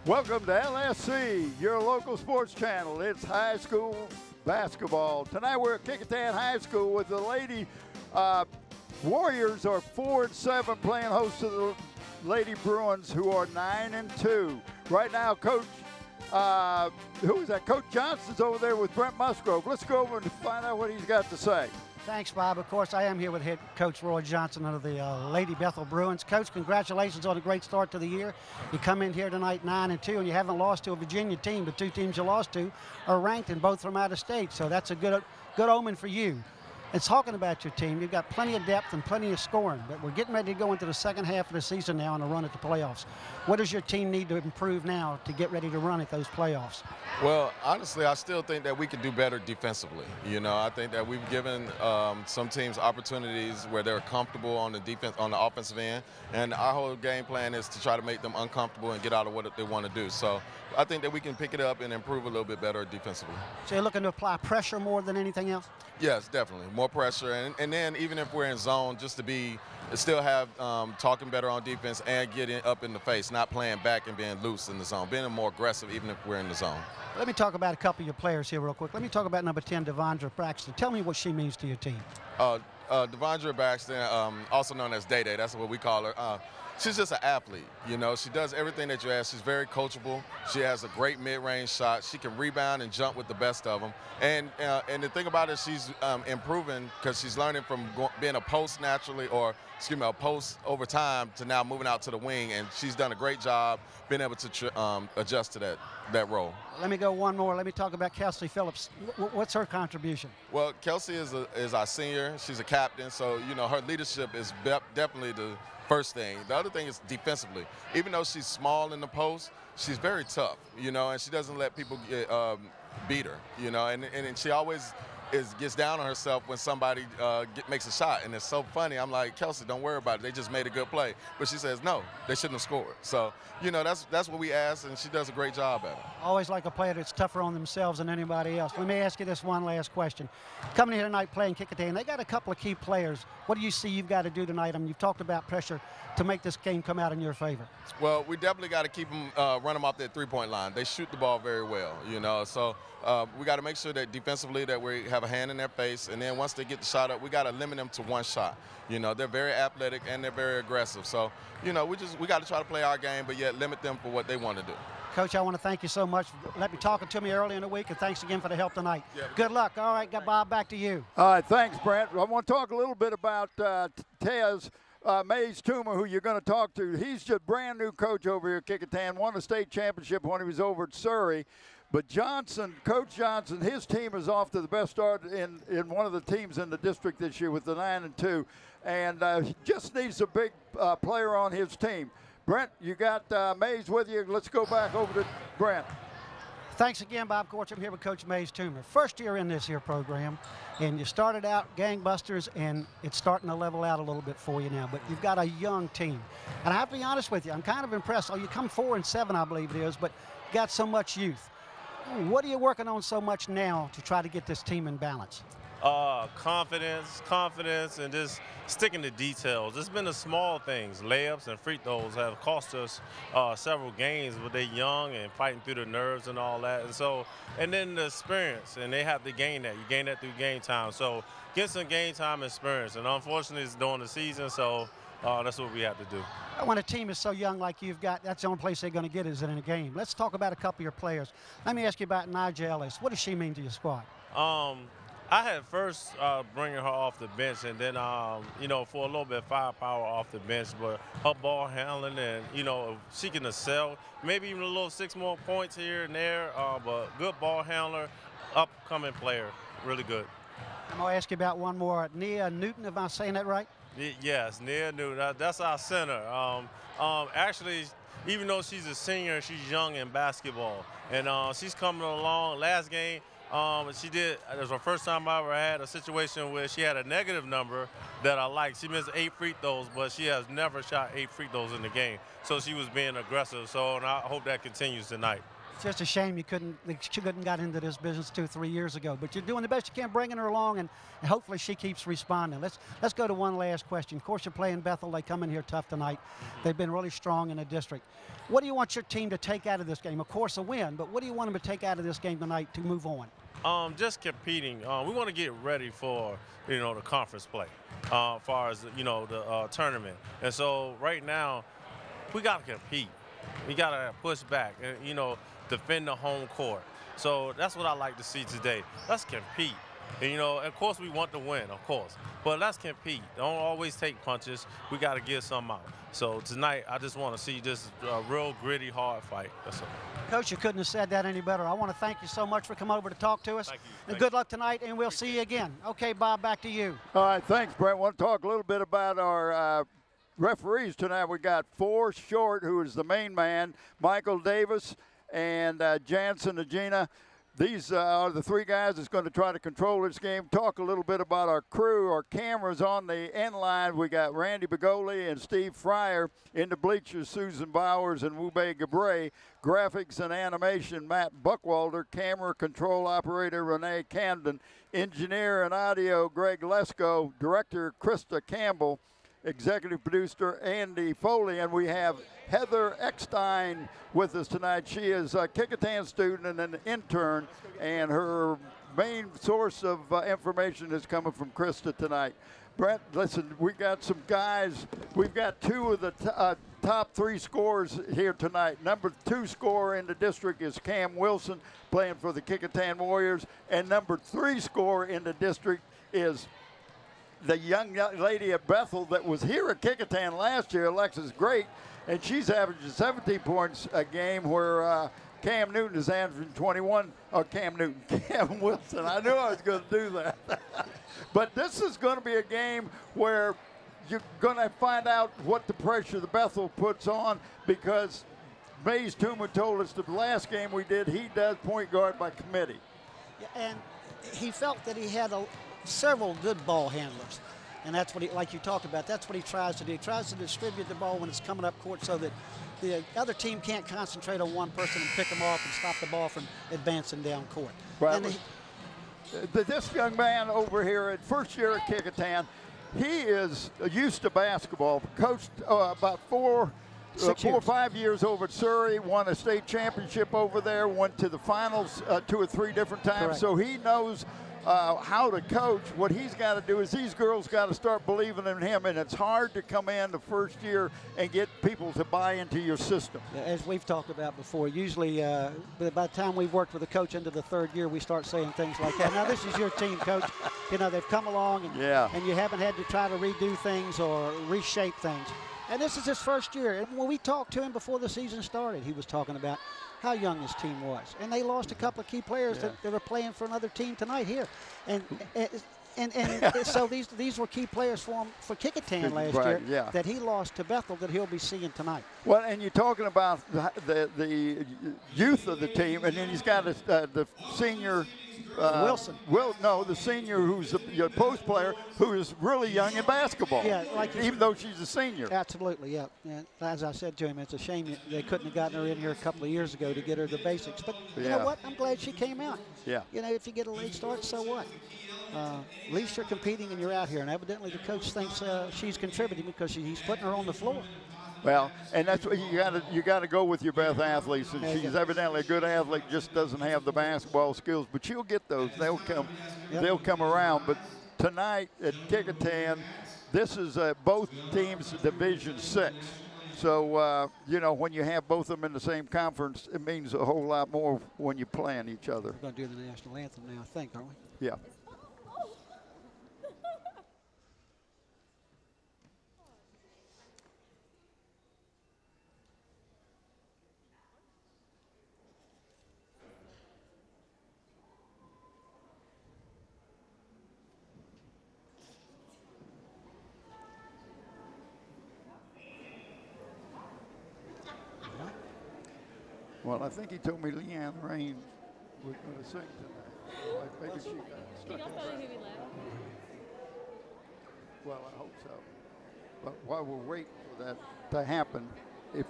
Welcome to LSC, your local sports channel. It's high school basketball. Tonight we're at Kecoughtan High School with the Lady Warriors are 4-7 playing host to the Lady Bruins, who are 9-2. Right now, Coach, who is that? Coach Johnson's over there with Brent Musgrove. Let's go over and find out what he's got to say. Thanks, Bob. Of course, I am here with head coach Roy Johnson of the Lady Bethel Bruins. Coach, congratulations on a great start to the year. You come in here tonight 9-2, and you haven't lost to a Virginia team. The two teams you lost to are ranked, and both from out of state, so that's a good omen for you. And talking about your team, you've got plenty of depth and plenty of scoring, but we're getting ready to go into the second half of the season now and a run at the playoffs. What does your team need to improve now to get ready to run at those playoffs? Well, honestly, I still think that we can do better defensively. You know, I think that we've given some teams opportunities where they're comfortable on the offensive end, and our whole game plan is to try to make them uncomfortable and get out of what they want to do. So I think that we can pick it up and improve a little bit better defensively. So you're looking to apply pressure more than anything else? Yes, definitely. More pressure, and then even if we're in zone, just to still have talking better on defense and getting up in the face, not playing back and being loose in the zone, being more aggressive even if we're in the zone. Let me talk about a couple of your players here real quick. Let me talk about number 10, Devondra Braxton. Tell me what she means to your team. Devondra Braxton, also known as Day Day, that's what we call her. She's just an athlete, you know. She does everything that you ask. She's very coachable. She has a great mid-range shot. She can rebound and jump with the best of them. And the thing about it, she's improving because she's learning from being a post naturally, or excuse me, a post over time to now moving out to the wing. And she's done a great job being able to adjust to that role. Let me go one more. Let me talk about Kelsey Phillips. What's her contribution? Well, Kelsey is our senior. She's a captain, so you know her leadership is definitely the first thing. The other thing is defensively. Even though she's small in the post, she's very tough, you know, and she doesn't let people beat her, you know, and she always gets down on herself when somebody makes a shot, and it's so funny. I'm like, Kelsey, don't worry about it. They just made a good play. But she says, no, they shouldn't have scored. So, you know, that's what we ask, and she does a great job at it. Always like a player that's tougher on themselves than anybody else. Let me ask you this one last question. Coming here tonight playing Kecoughtan, they got a couple of key players. What do you see you've got to do tonight? I mean, you've talked about pressure to make this game come out in your favor. Well, we definitely got to keep them, run them off that three-point line. They shoot the ball very well, you know. So we got to make sure that defensively that we have a hand in their face, and then once they get the shot up, we got to limit them to one shot. You know, they're very athletic and they're very aggressive. So, you know, we got to try to play our game, but yet limit them for what they want to do. Coach, I want to thank you so much for letting me talking to me early in the week, and thanks again for the help tonight. Yeah. Good luck. All right, Bob, back to you. All right, thanks, Brent. I want to talk a little bit about Tez Mays-Toomer, who you're going to talk to. He's just brand new coach over here at Kecoughtan, won a state championship when he was over at Surrey. But Johnson, Coach Johnson, his team is off to the best start in one of the teams in the district this year with the 9-2, and he just needs a big player on his team. Brent, you got Mays with you. Let's go back over to Brent. Thanks again, Bob Coach. I'm here with Coach Mays-Toomer. First year in this here program, and you started out gangbusters, and it's starting to level out a little bit for you now. But you've got a young team, and I have to be honest with you, I'm kind of impressed. Oh, you come 4-7, I believe it is, but you got so much youth. What are you working on so much now to try to get this team in balance? Confidence, and just sticking to details. It's been the small things. Layups and free throws have cost us several games, but they're young and fighting through the nerves and all that. And then the experience, and they have to gain that. You gain that through game time. So get some game time experience. And unfortunately, it's during the season, so that's what we have to do. When a team is so young like you've got, that's the only place they're going to get is in a game. Let's talk about a couple of your players. Let me ask you about Nigel Ellis. What does she mean to your squad? I had first bringing her off the bench, and then, you know, for a little bit firepower off the bench, but her ball handling and, you know, she can excel, maybe even a little 6 more points here and there, but good ball handler, upcoming player, really good. I'm going to ask you about one more. Nia Newton, am I saying that right? Yes, Nia Newton, that's our center. Actually, even though she's a senior, she's young in basketball, and she's coming along. Last game, it was her first time I ever had a situation where she had a negative number that I liked. She missed 8 free throws, but she has never shot 8 free throws in the game. So she was being aggressive. And I hope that continues tonight. It's just a shame you couldn't got into this business 2 or 3 years ago. But you're doing the best you can, bringing her along, and hopefully she keeps responding. Let's go to one last question. Of course, you're playing Bethel. They come in here tough tonight. They've been really strong in the district. What do you want your team to take out of this game? Of course, a win, but what do you want them to take out of this game tonight to move on? Just competing. We want to get ready for, the conference play, as far as, the tournament. And so right now, we got to compete. We got to push back and, defend the home court. So that's what I like to see today. Let's compete. And, of course, we want to win, of course. But let's compete. Don't always take punches. We got to get some out. So tonight, I just want to see just a real gritty, hard fight. That's all. Coach, you couldn't have said that any better. I want to thank you so much for coming over to talk to us. Thank you. And good luck tonight, and we'll see you again. Okay, Bob, back to you. All right, thanks, Brent. I want to talk a little bit about our referees tonight. We got Forrest Short, who is the main man, Michael Davis, and Jansen Agena. These are the three guys that's going to try to control this game. Talk a little bit about our crew, our cameras on the end line. We got Randy Begoli and Steve Fryer. In the bleachers, Susan Bowers and Wube Gabray. Graphics and animation, Matt Buckwalder. Camera control operator, Renee Camden. Engineer and audio, Greg Lesko. Director, Krista Campbell. Executive producer Andy Foley, and we have Heather Eckstein with us tonight. She is a Kecoughtan student and an intern, and her main source of information is coming from Krista tonight. Brent, listen, we got some guys. We've got two of the top three scorers here tonight. Number 2 scorer in the district is Cam Wilson, playing for the Kecoughtan Warriors, and number 3 scorer in the district is the young lady at Bethel that was here at Kecoughtan last year, Alexis Great, and she's averaging 17 points a game, where Cam Newton is averaging 21. Oh, Cam Wilson. I knew I was going to do that. But this is going to be a game where you're going to find out what the pressure the Bethel puts on, because Mays Tuma told us the last game we did, he does point guard by committee. And he felt that he had several good ball handlers, and that's what he, like you talked about, that's what he tries to do. He tries to distribute the ball when it's coming up court so that the other team can't concentrate on one person and pick them off and stop the ball from advancing down court. Right. This young man over here at first year at Kecoughtan, he is used to basketball, coached about 4 or 5 years over at Surrey, won a state championship over there, went to the finals 2 or 3 different times. Correct. So he knows how to coach. What he's got to do is these girls got to start believing in him, and it's hard to come in the first year and get people to buy into your system. As we've talked about before, usually by the time we've worked with a coach into the 3rd year, we start saying things like that. Now, this is your team, Coach. They've come along, and you haven't had to try to redo things or reshape things. And this is his first year. And when we talked to him before the season started, he was talking about how young his team was. And they lost a couple of key players that are playing for another team tonight here. And so these were key players for him for Kecoughtan last year that he lost to Bethel that he'll be seeing tonight. Well, and you're talking about the youth of the team, and then he's got the senior Wilson. The senior who's your post player who is really young in basketball. Yeah, even though she's a senior. Absolutely, yeah. And as I said to him, it's a shame they couldn't have gotten her in here a couple of years ago to get her the basics. But you know what? I'm glad she came out. Yeah. If you get a late start, so what? At least you're competing and you're out here. And evidently the coach thinks she's contributing because he's putting her on the floor. Well, and that's what you got to go with your best athletes, and she's evidently a good athlete, just doesn't have the basketball skills. But she'll get those; they'll come, they'll come around. But tonight at Kecoughtan, this is both teams Division 6. So when you have both of them in the same conference, it means a whole lot more when you're playing each other. We're going to do the national anthem now, I think, aren't we? Yeah. Well, I think he told me Leanne Rain was going to sing tonight. Maybe she got stuck in traffic. Well, I hope so. But while we're waiting for that to happen, if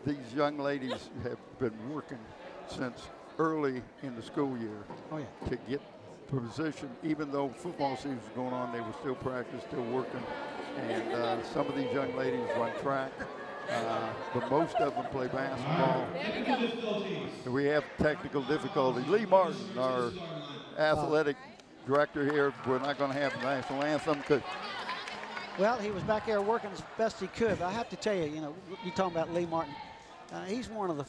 these young ladies have been working since early in the school year to get position. Even though football season was going on, they were still practicing, still working. And some of these young ladies run track, but most of them play basketball. We have technical difficulties. Lee Martin, our athletic director here, we're not going to have the national anthem because. Well, he was back there working as best he could. But I have to tell you, you're talking about Lee Martin. He's one of the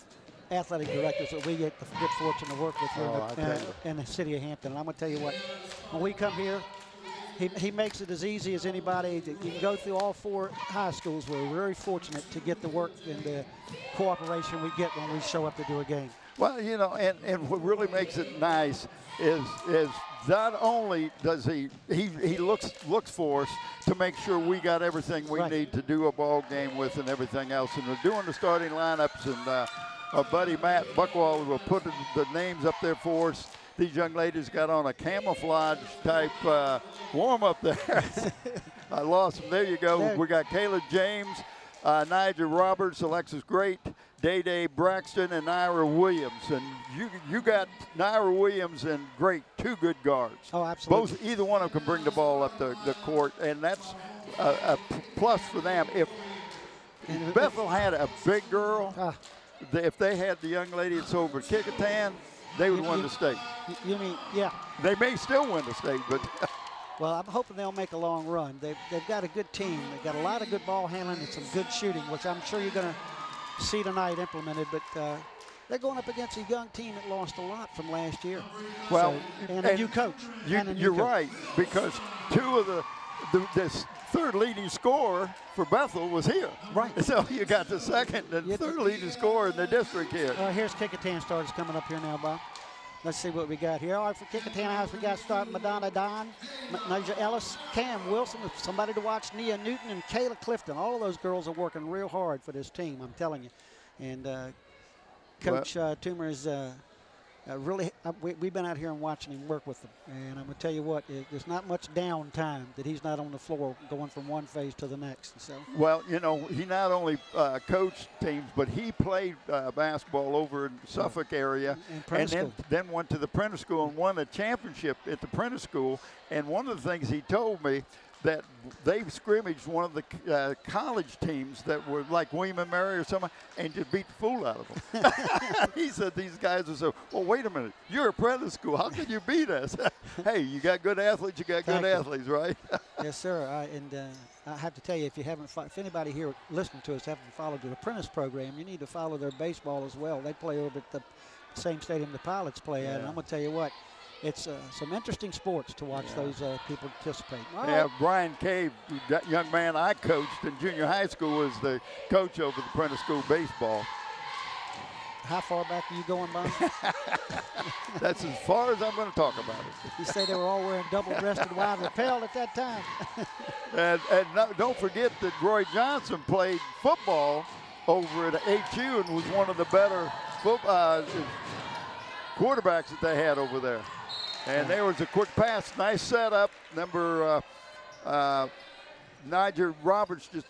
athletic directors that we get the good fortune to work with here in the city of Hampton. And I'm going to tell you what, when we come here, he makes it as easy as anybody. You can go through all 4 high schools. We're very fortunate to get the work and the cooperation we get when we show up to do a game. Well, and what really makes it nice is not only does he looks for us to make sure we got everything we need to do a ball game with and everything else. And we're doing the starting lineups, and our buddy Matt Buckwald will put the names up there for us. These young ladies got on a camouflage type warm-up there. I lost them. There you go. We got Kayla James, Nigel Roberts, Alexis Great, Day-Day Braxton, and Naira Williams. And you got Naira Williams and Great, 2 good guards. Oh, absolutely. Either one of them can bring the ball up the court, and that's a plus for them. If Bethel had a big girl, if they had the young lady that's over at Kecoughtan, they would win the state. You mean, yeah. They may still win the state, but. Well, I'm hoping they'll make a long run. They've got a good team. They've got a lot of good ball handling and some good shooting, which I'm sure you're going to see tonight implemented. But they're going up against a young team that lost a lot from last year. Well, and a new coach. You're right, because 2 of this third leading scorer for Bethel was here. Right. So you got the second and third leading scorer in the district here. Here's Kecoughtan starters coming up here now, Bob. Let's see what we got here. All right, for Kecoughtan House, we got starting Madonna Don, Naja Ellis, Cam Wilson, somebody to watch, Nia Newton, and Kayla Clifton. All of those girls are working real hard for this team, I'm telling you. And Coach Toomer is really, we've been out here and watching him work with them. And I'm going to tell you what, there's not much downtime that he's not on the floor going from one phase to the next. So. Well, he not only coached teams, but he played basketball over in Suffolk area and then went to the Prentice School and won a championship at the Prentice School. And one of the things he told me, that they scrimmaged one of the college teams that were like William and Mary or something and just beat the fool out of them. He said these guys are so, well, wait a minute, you're a Prentice School. How can you beat us? Hey, you got good athletes, you got good athletes, right? Yes, sir. I have to tell you, if anybody here listening to us haven't followed the apprentice program, you need to follow their baseball as well. They play over at the same stadium the pilots play at, and I'm going to tell you what, it's some interesting sports to watch those people participate. Yeah, Brian Cave, that young man I coached in junior high school, was the coach over the Prentice School baseball. How far back are you going, Bob? That's as far as I'm going to talk about it. You say they were all wearing double-breasted wide lapel at that time. and don't forget that Roy Johnson played football over at HU and was one of the better quarterbacks that they had over there. And there was a quick pass, nice setup. Number Nigel Roberts just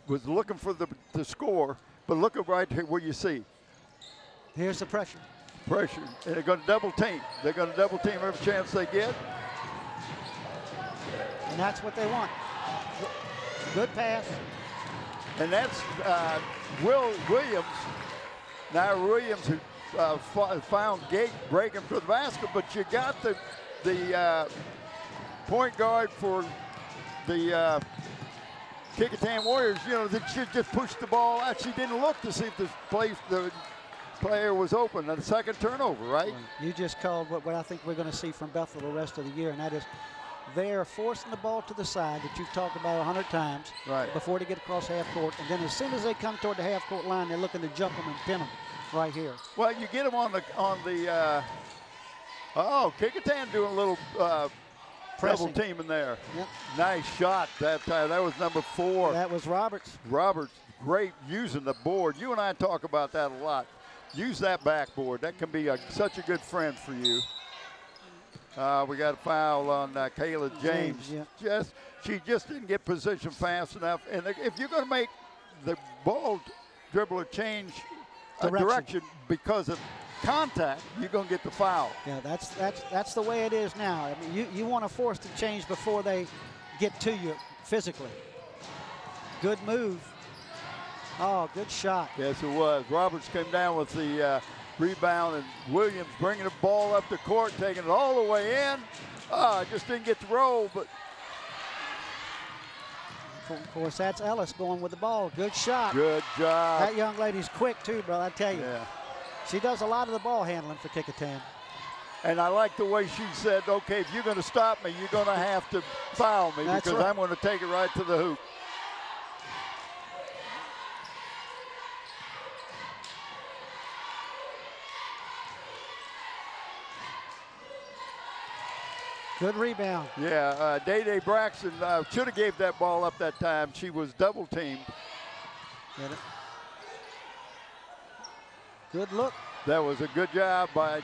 was looking for the score, but look at right here where you see. Here's the pressure. Pressure, and they're going to double team. They're going to double team every chance they get. And that's what they want. Good pass. And that's Williams. Now Williams, who found Gate breaking for the basket, but you got the point guard for the Kecoughtan Warriors, that should just push the ball out. She didn't look to see if the player was open. And the second turnover, right? You just called what I think we're going to see from Bethel the rest of the year, and that is they're forcing the ball to the side that you've talked about 100 times before they get across half court, and then as soon as they come toward the half court line, they're looking to jump them and pin them. Right here. Well, you get them on the Kecoughtan doing a little double team in there. Yep. Nice shot that time. That was number 4. That was Roberts. Roberts, great using the board. You and I talk about that a lot. Use that backboard. That can be such a good friend for you. We got a foul on Kayla James. She just didn't get position fast enough. And if you're going to make the ball dribbler change direction because of contact, you're going to get the foul. Yeah, that's the way it is now. I mean, you want to force the change before they get to you physically. Good move. Oh, good shot. Yes, it was. Roberts came down with the rebound, and Williams bringing the ball up the court, taking it all the way in. Just didn't get the roll, but. Of course, that's Ellis going with the ball. Good shot. Good job. That young lady's quick, too, brother, I tell you. Yeah. She does a lot of the ball handling for Kecoughtan. And I like the way she said, okay, if you're going to stop me, you're going to have to foul me because right. I'm going to take it right to the hoop. Good rebound. Yeah, Day Braxton should have gave that ball up that time. She was double teamed. Good look. That was a good job by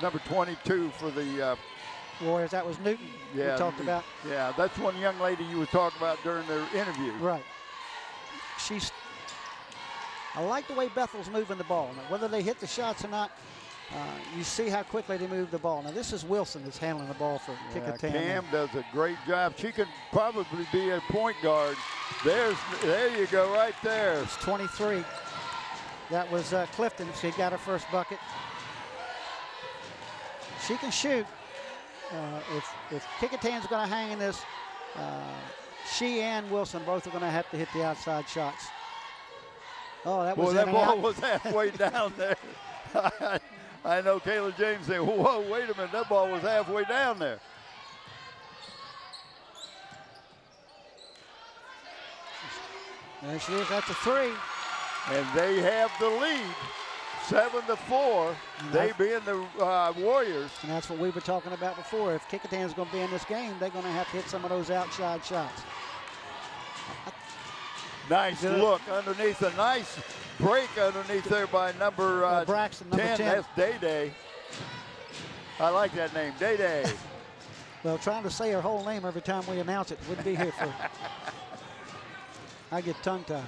number 22 for the Warriors. That was Newton we talked about. Yeah, that's one young lady you were talking about during the interview. Right. I like the way Bethel's moving the ball. Now, whether they hit the shots or not, you see how quickly they move the ball. Now, this is Wilson that's handling the ball for Kecoughtan. Cam does a great job. She could probably be a point guard. There you go, right there. It's 23. That was Clifton. She got her first bucket. She can shoot. If Kecoughtan's going to hang in this, she and Wilson both are going to have to hit the outside shots. Oh, that was that ball was halfway down there. I know Kayla James saying, whoa, wait a minute, that ball was halfway down there. There she is, that's a three. And they have the lead, 7-4, they being the Warriors. And that's what we were talking about before. If Kecoughtan's going to be in this game, they're going to have to hit some of those outside shots. Nice look underneath, a nice break underneath there by number Braxton, number 10. That's Day. I like that name, Day. Well, trying to say her whole name every time we announce it wouldn't be here for. I get tongue-tied.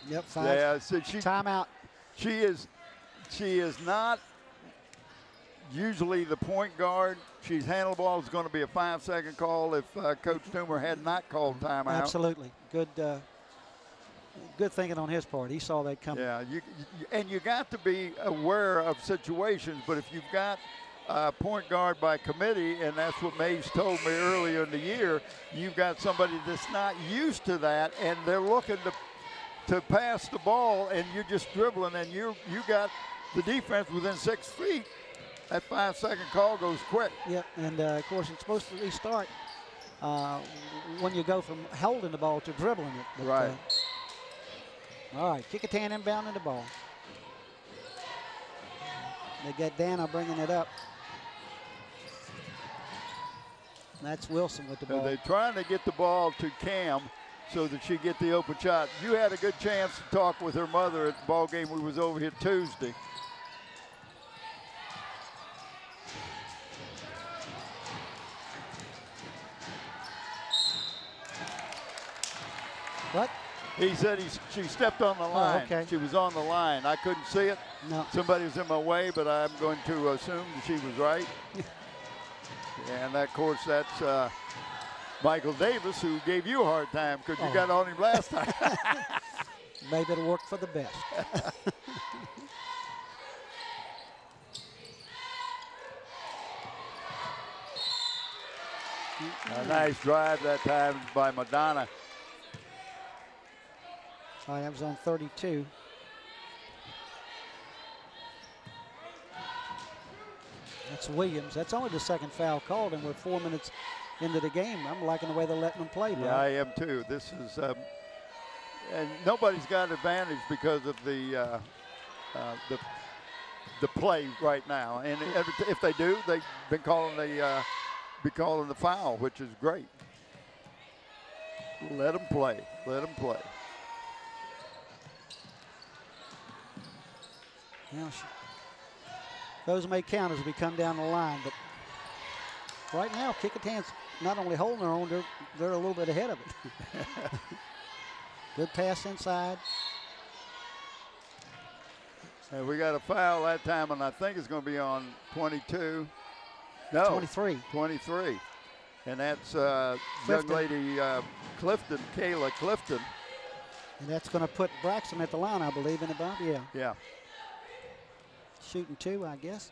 Yep, 5. Yeah, so timeout. She is not usually the point guard. She's handled the ball. It's going to be a 5-second call if Coach Toomer had not called timeout. Absolutely. Good thinking on his part. He saw that coming. Yeah, you got to be aware of situations, but if you've got point guard by committee, and that's what Mays told me earlier in the year, you've got somebody that's not used to that, and they're looking to pass the ball, and you're just dribbling, and you got the defense within 6 feet. That 5-second call goes quick. Yeah, and of course it's supposed to restart when you go from holding the ball to dribbling it. But, right. All right, Kecoughtan inbounding the ball. They got Dana bringing it up. That's Wilson with the ball. They're trying to get the ball to Cam so that she get the open shot. You had a good chance to talk with her mother at the ball game we was over here Tuesday. What? He said she stepped on the line. Oh, okay. She was on the line. I couldn't see it. No. Somebody was in my way, but I'm going to assume that she was right. And of course, that's Michael Davis, who gave you a hard time because you got on him last time. Maybe it'll work for the best. A nice drive that time by Madonna. All right, that was on 32. That's Williams. That's only the second foul called, and we're 4 minutes into the game. I'm liking the way they're letting them play, bro. Yeah, I am too. This is, and nobody's got advantage because of the play right now. And if they do, they've been calling the foul, which is great. Let them play. Let them play. Yeah, those may count as we come down the line, but right now, Kecoughtan's not only holding their own, they're a little bit ahead of it. Good pass inside. And we got a foul that time, and I think it's going to be on 22. No. 23. 23. And that's young lady Clifton, Kayla Clifton. And that's going to put Braxton at the line, I believe, in the Bob. Yeah. Yeah. Shooting 2, I guess.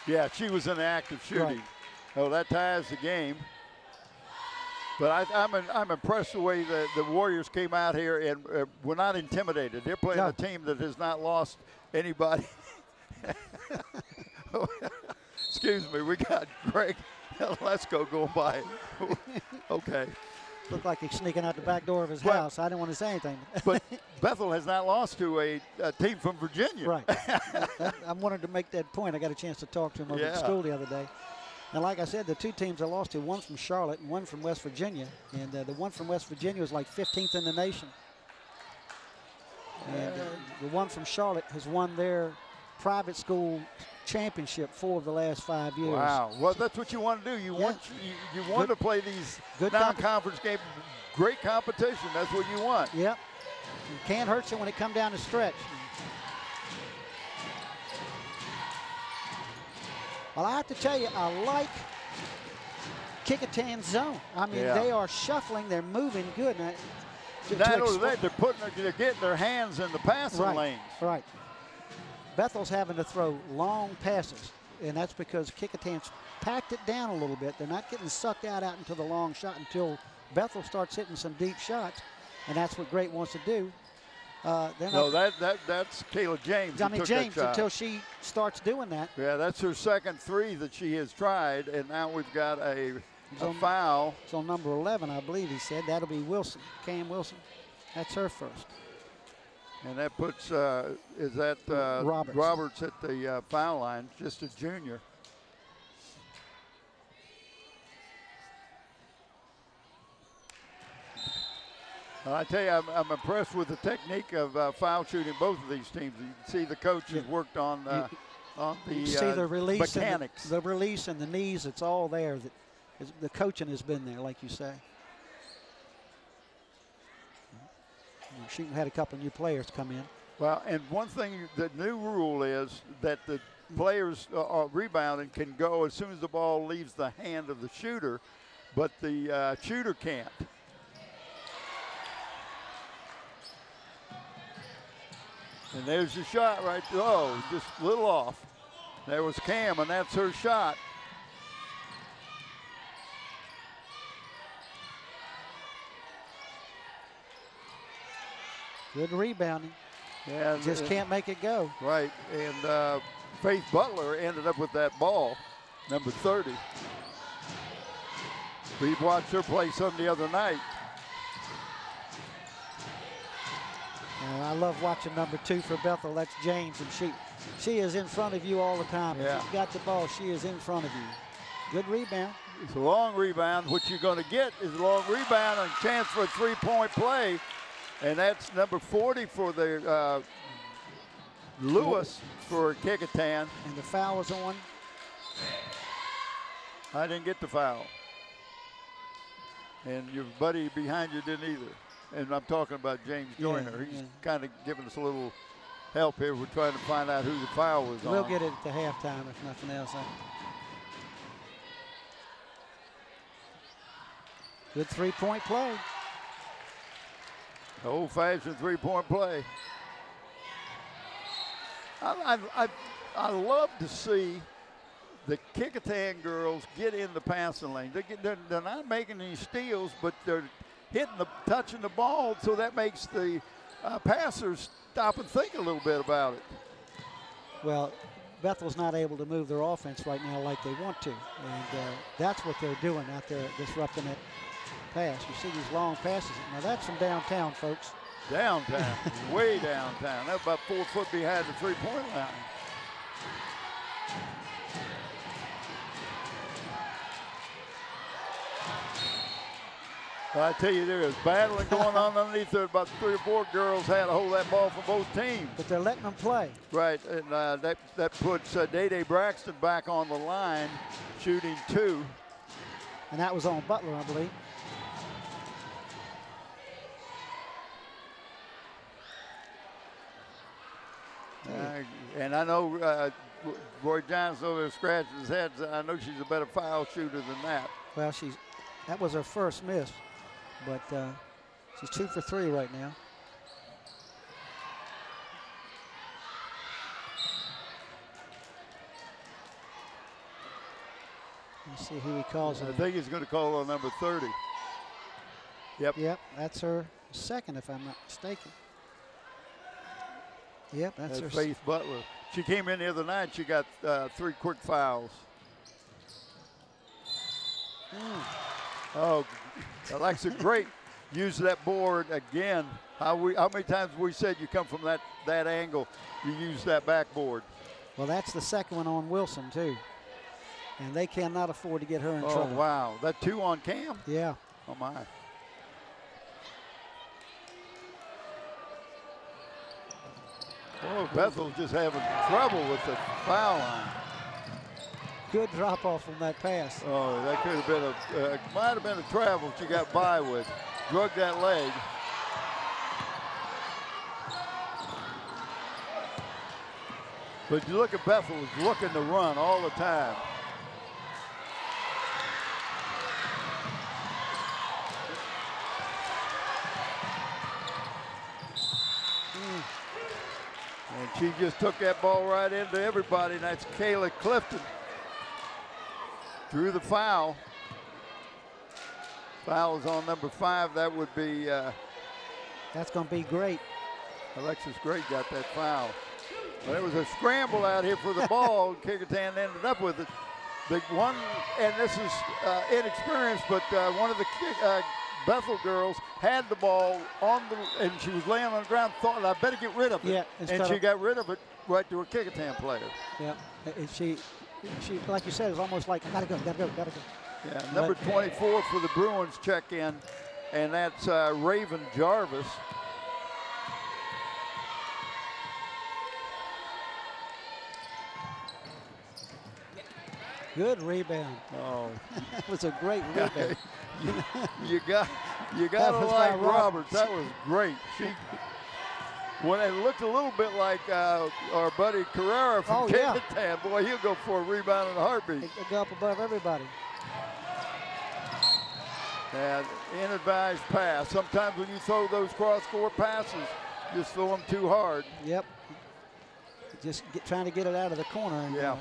Yeah, she was in active shooting. Right. Oh, that ties the game. But I'm impressed the way the Warriors came out here and were not intimidated. They're playing a team that has not lost anybody. Excuse me, we got Greg Lesko going by. Okay. Looked like he's sneaking out the back door of his house. I didn't want to say anything. But Bethel has not lost to a team from Virginia. Right. I wanted to make that point. I got a chance to talk to him over at school the other day. And like I said, the two teams I lost to, one from Charlotte and one from West Virginia. And the one from West Virginia was like 15th in the nation. And the one from Charlotte has won their private school championship 4 of the last 5 years. Wow. Well, that's what you want to do. You want to play these non-conference games. Great competition. That's what you want. Yep. You can't hurt you when it comes down the stretch. Well, I have to tell you, I like Kecoughtan's zone. I mean, they are shuffling. They're moving good. Not only that, they're getting their hands in the passing lanes. Right. Bethel's having to throw long passes, and that's because Kecoughtan's packed it down a little bit. They're not getting sucked out into the long shot until Bethel starts hitting some deep shots, and that's what Great wants to do. No, that's Kayla James. I mean, James, until she starts doing that. Yeah, that's her second 3 that she has tried, and now we've got a foul. It's on number 11, I believe he said. That'll be Wilson, Cam Wilson. That's her first. And that puts, is that Roberts at the foul line, just a junior. I tell you, I'm impressed with the technique of foul shooting both of these teams. You can see the coach has worked on the see the release mechanics. The release and the knees, it's all there. The coaching has been there, like you say. She had a couple of new players come in. Well, and one thing, the new rule is that the players rebounding can go as soon as the ball leaves the hand of the shooter, but the shooter can't. And there's your shot right there. Oh, just a little off. There was Cam, and that's her shot. Good rebounding. Yeah, just can't make it go. Right, and Faith Butler ended up with that ball, number 30. We watched her play some the other night. I love watching number 2 for Bethel. That's James, and she is in front of you all the time. Yeah. If she's got the ball, she is in front of you. Good rebound. It's a long rebound. What you're going to get is a long rebound and a chance for a 3-point play. And that's number 40 for the Lewis for Kecoughtan. And the foul is on. I didn't get the foul. And your buddy behind you didn't either. And I'm talking about James Joyner. He's kind of giving us a little help here. We're trying to find out who the foul was on. We'll get it at the halftime if nothing else. Good 3-point play. Old-fashioned 3-point play. I love to see the Kecoughtan girls get in the passing lane. They're not making any steals, but they're touching the ball, so that makes the passers stop and think a little bit about it. Well, Bethel's not able to move their offense right now like they want to, and that's what they're doing out there, disrupting it. Pass. You see these long passes. Now that's from downtown, folks. Downtown, way downtown. That's about 4 foot behind the 3-point line. I tell you, there is battling going on underneath there. About 3 or 4 girls had to hold that ball for both teams. But they're letting them play. Right, and that puts Day Braxton back on the line, shooting 2. And that was on Butler, I believe. And I know Roy Johnson over there scratching his head. I know she's a better foul shooter than that. Well, that was her first miss, but she's 2 for 3 right now. Let's see who he calls. I think he's going to call on number 30. Yep. Yep, that's her second, if I'm not mistaken. Yep, that's her. Faith Butler. She came in the other night. She got 3 quick fouls. Oh, Alexa, great. Use that board again. How many times we said you come from that angle, you use that backboard. Well, that's the second one on Wilson, too. And they cannot afford to get her in trouble. Oh, wow. That 2 on Cam? Yeah. Oh, my. Oh, Bethel's just having trouble with the foul line. Good drop off on that pass. Oh, that could have been might have been a travel she got by with. Drug that leg. But you look at Bethel is looking to run all the time. And she just took that ball right into everybody, and that's Kayla Clifton. Drew the foul. Foul is on number 5. That would be. That's going to be great. Alexis Gray got that foul. But it was a scramble out here for the ball. Kecoughtan ended up with it. The one, and this is inexperienced, but one of the Bethel girls had the ball and she was laying on the ground, thought, I better get rid of it. Yeah, and she got rid of it right to a Kecoughtan player. Yeah, she, like you said, it's almost like, gotta go. Yeah, number 24 for the Bruins check in, and that's Raven Jarvis. Good rebound. Oh, that was a great rebound. you got to like Roberts. That was great. When it looked a little bit like our buddy Carrera from Kecoughtan, boy, he'll go for a rebound in a heartbeat. He'll go up above everybody. And in-advised pass. Sometimes when you throw those cross-court passes, you just throw them too hard. Yep. Just trying to get it out of the corner. And, yeah.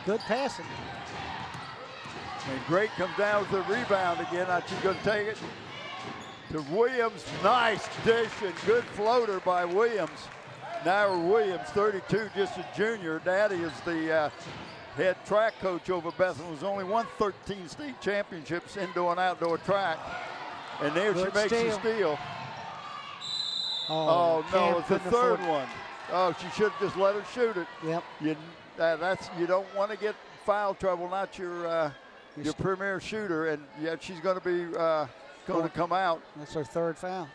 Good passing. And Great comes down with the rebound again. Now she's going to take it to Williams. Nice dish and good floater by Williams. Naira Williams, 32, just a junior. Daddy is the head track coach over Bethel. Has only won 13 state championships indoor and outdoor track. And there she makes the steal. Oh no, it's the third one. Oh, she should have just let her shoot it. Yep. You don't want to get foul trouble, not your premier shooter, and yet she's going to be going to come out. That's her third foul.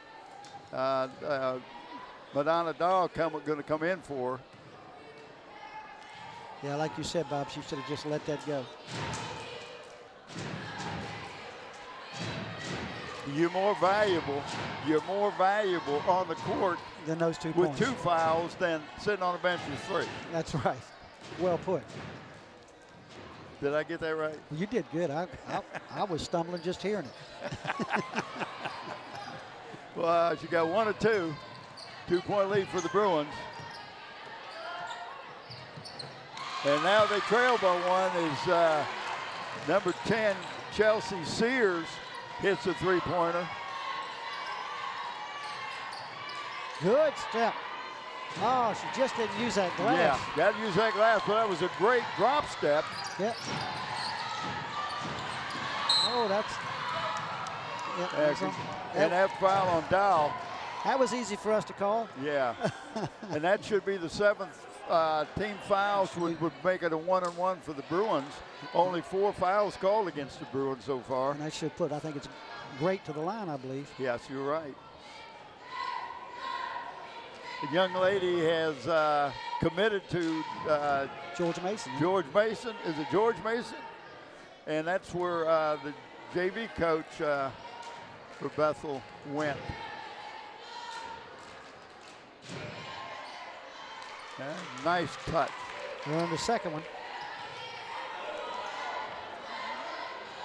Madonna Dahl going to come in for her. Yeah, like you said, Bob, she should have just let that go. You're more valuable on the court than those 2 with points. 2 fouls than sitting on the bench with 3. That's right. Well put. Did I get that right? Well, you did good. I was stumbling just hearing it. Well, she got 1 or 2. 2-point lead for the Bruins. And now they trail by 1 is number 10, Chelsea Sears, hits a 3-pointer. Good step. Oh, she just didn't use that glass. Yeah, got to use that glass, but that was a great drop step. Yep. Oh, that's... Yep, and that foul on Dow. That was easy for us to call. Yeah. And that should be the 7th team fouls, would make it a 1-on-1 for the Bruins. Only 4 fouls called against the Bruins so far. And I should put, I think it's great to the line, I believe. Yes, you're right. The young lady has committed to George Mason. George Mason. Is it George Mason? And that's where the JV coach for Bethel went. Nice touch. We're on the second one.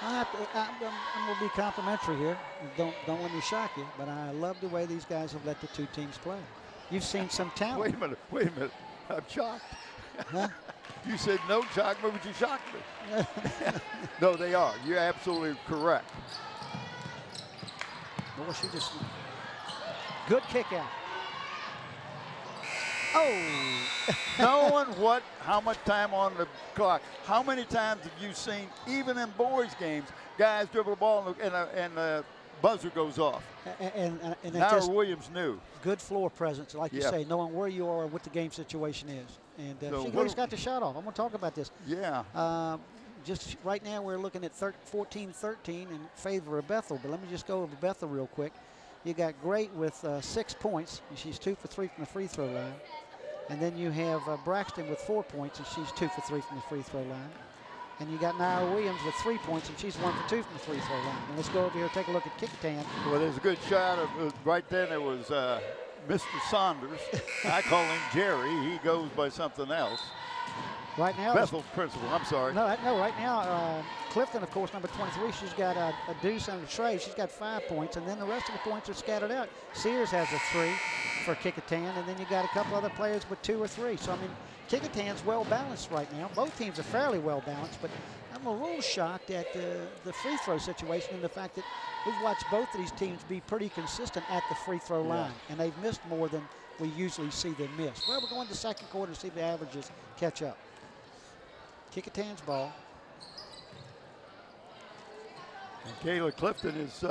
I'm going to be complimentary here. Don't let me shock you, but I love the way these guys have let the two teams play. You've seen some talent. Wait a minute. I'm shocked. Huh? You said no shock me, but you shocked me. No, they are. You're absolutely correct. Boy, she just good kick out. Oh. Knowing how much time on the clock, how many times have you seen, even in boys' games, guys dribble the ball and the buzzer goes off? And Now Williams knew. Good floor presence, like you say, knowing where you are and what the game situation is. And she's got the shot off. I'm going to talk about this. Yeah. Just right now we're looking at 14-13 in favor of Bethel. But let me just go over Bethel real quick. You got Great with 6 points. And she's 2 for 3 from the free throw line. And then you have Braxton with 4 points, and she's 2 for 3 from the free throw line. And you got Naira Williams with 3 points, and she's 1 for 2 from the free throw line. And let's go over here and take a look at Kecoughtan. Well, there's a good shot of right then. It was Mr. Saunders. I call him Jerry. He goes by something else. Right now, Bethel's principal. I'm sorry. No, right now, Clifton, of course, number 23. She's got a deuce and a tray. She's got 5 points, and then the rest of the points are scattered out. Sears has a 3 for Kecoughtan, and then you got a couple other players with 2 or 3. So I mean, Kecoughtan's well balanced right now. Both teams are fairly well balanced, but I'm a little shocked at the free throw situation and the fact that we've watched both of these teams be pretty consistent at the free throw line, and they've missed more than we usually see them miss. Well, we're going to the second quarter to see if the averages catch up. Kecoughtan's ball. And Kayla Clifton is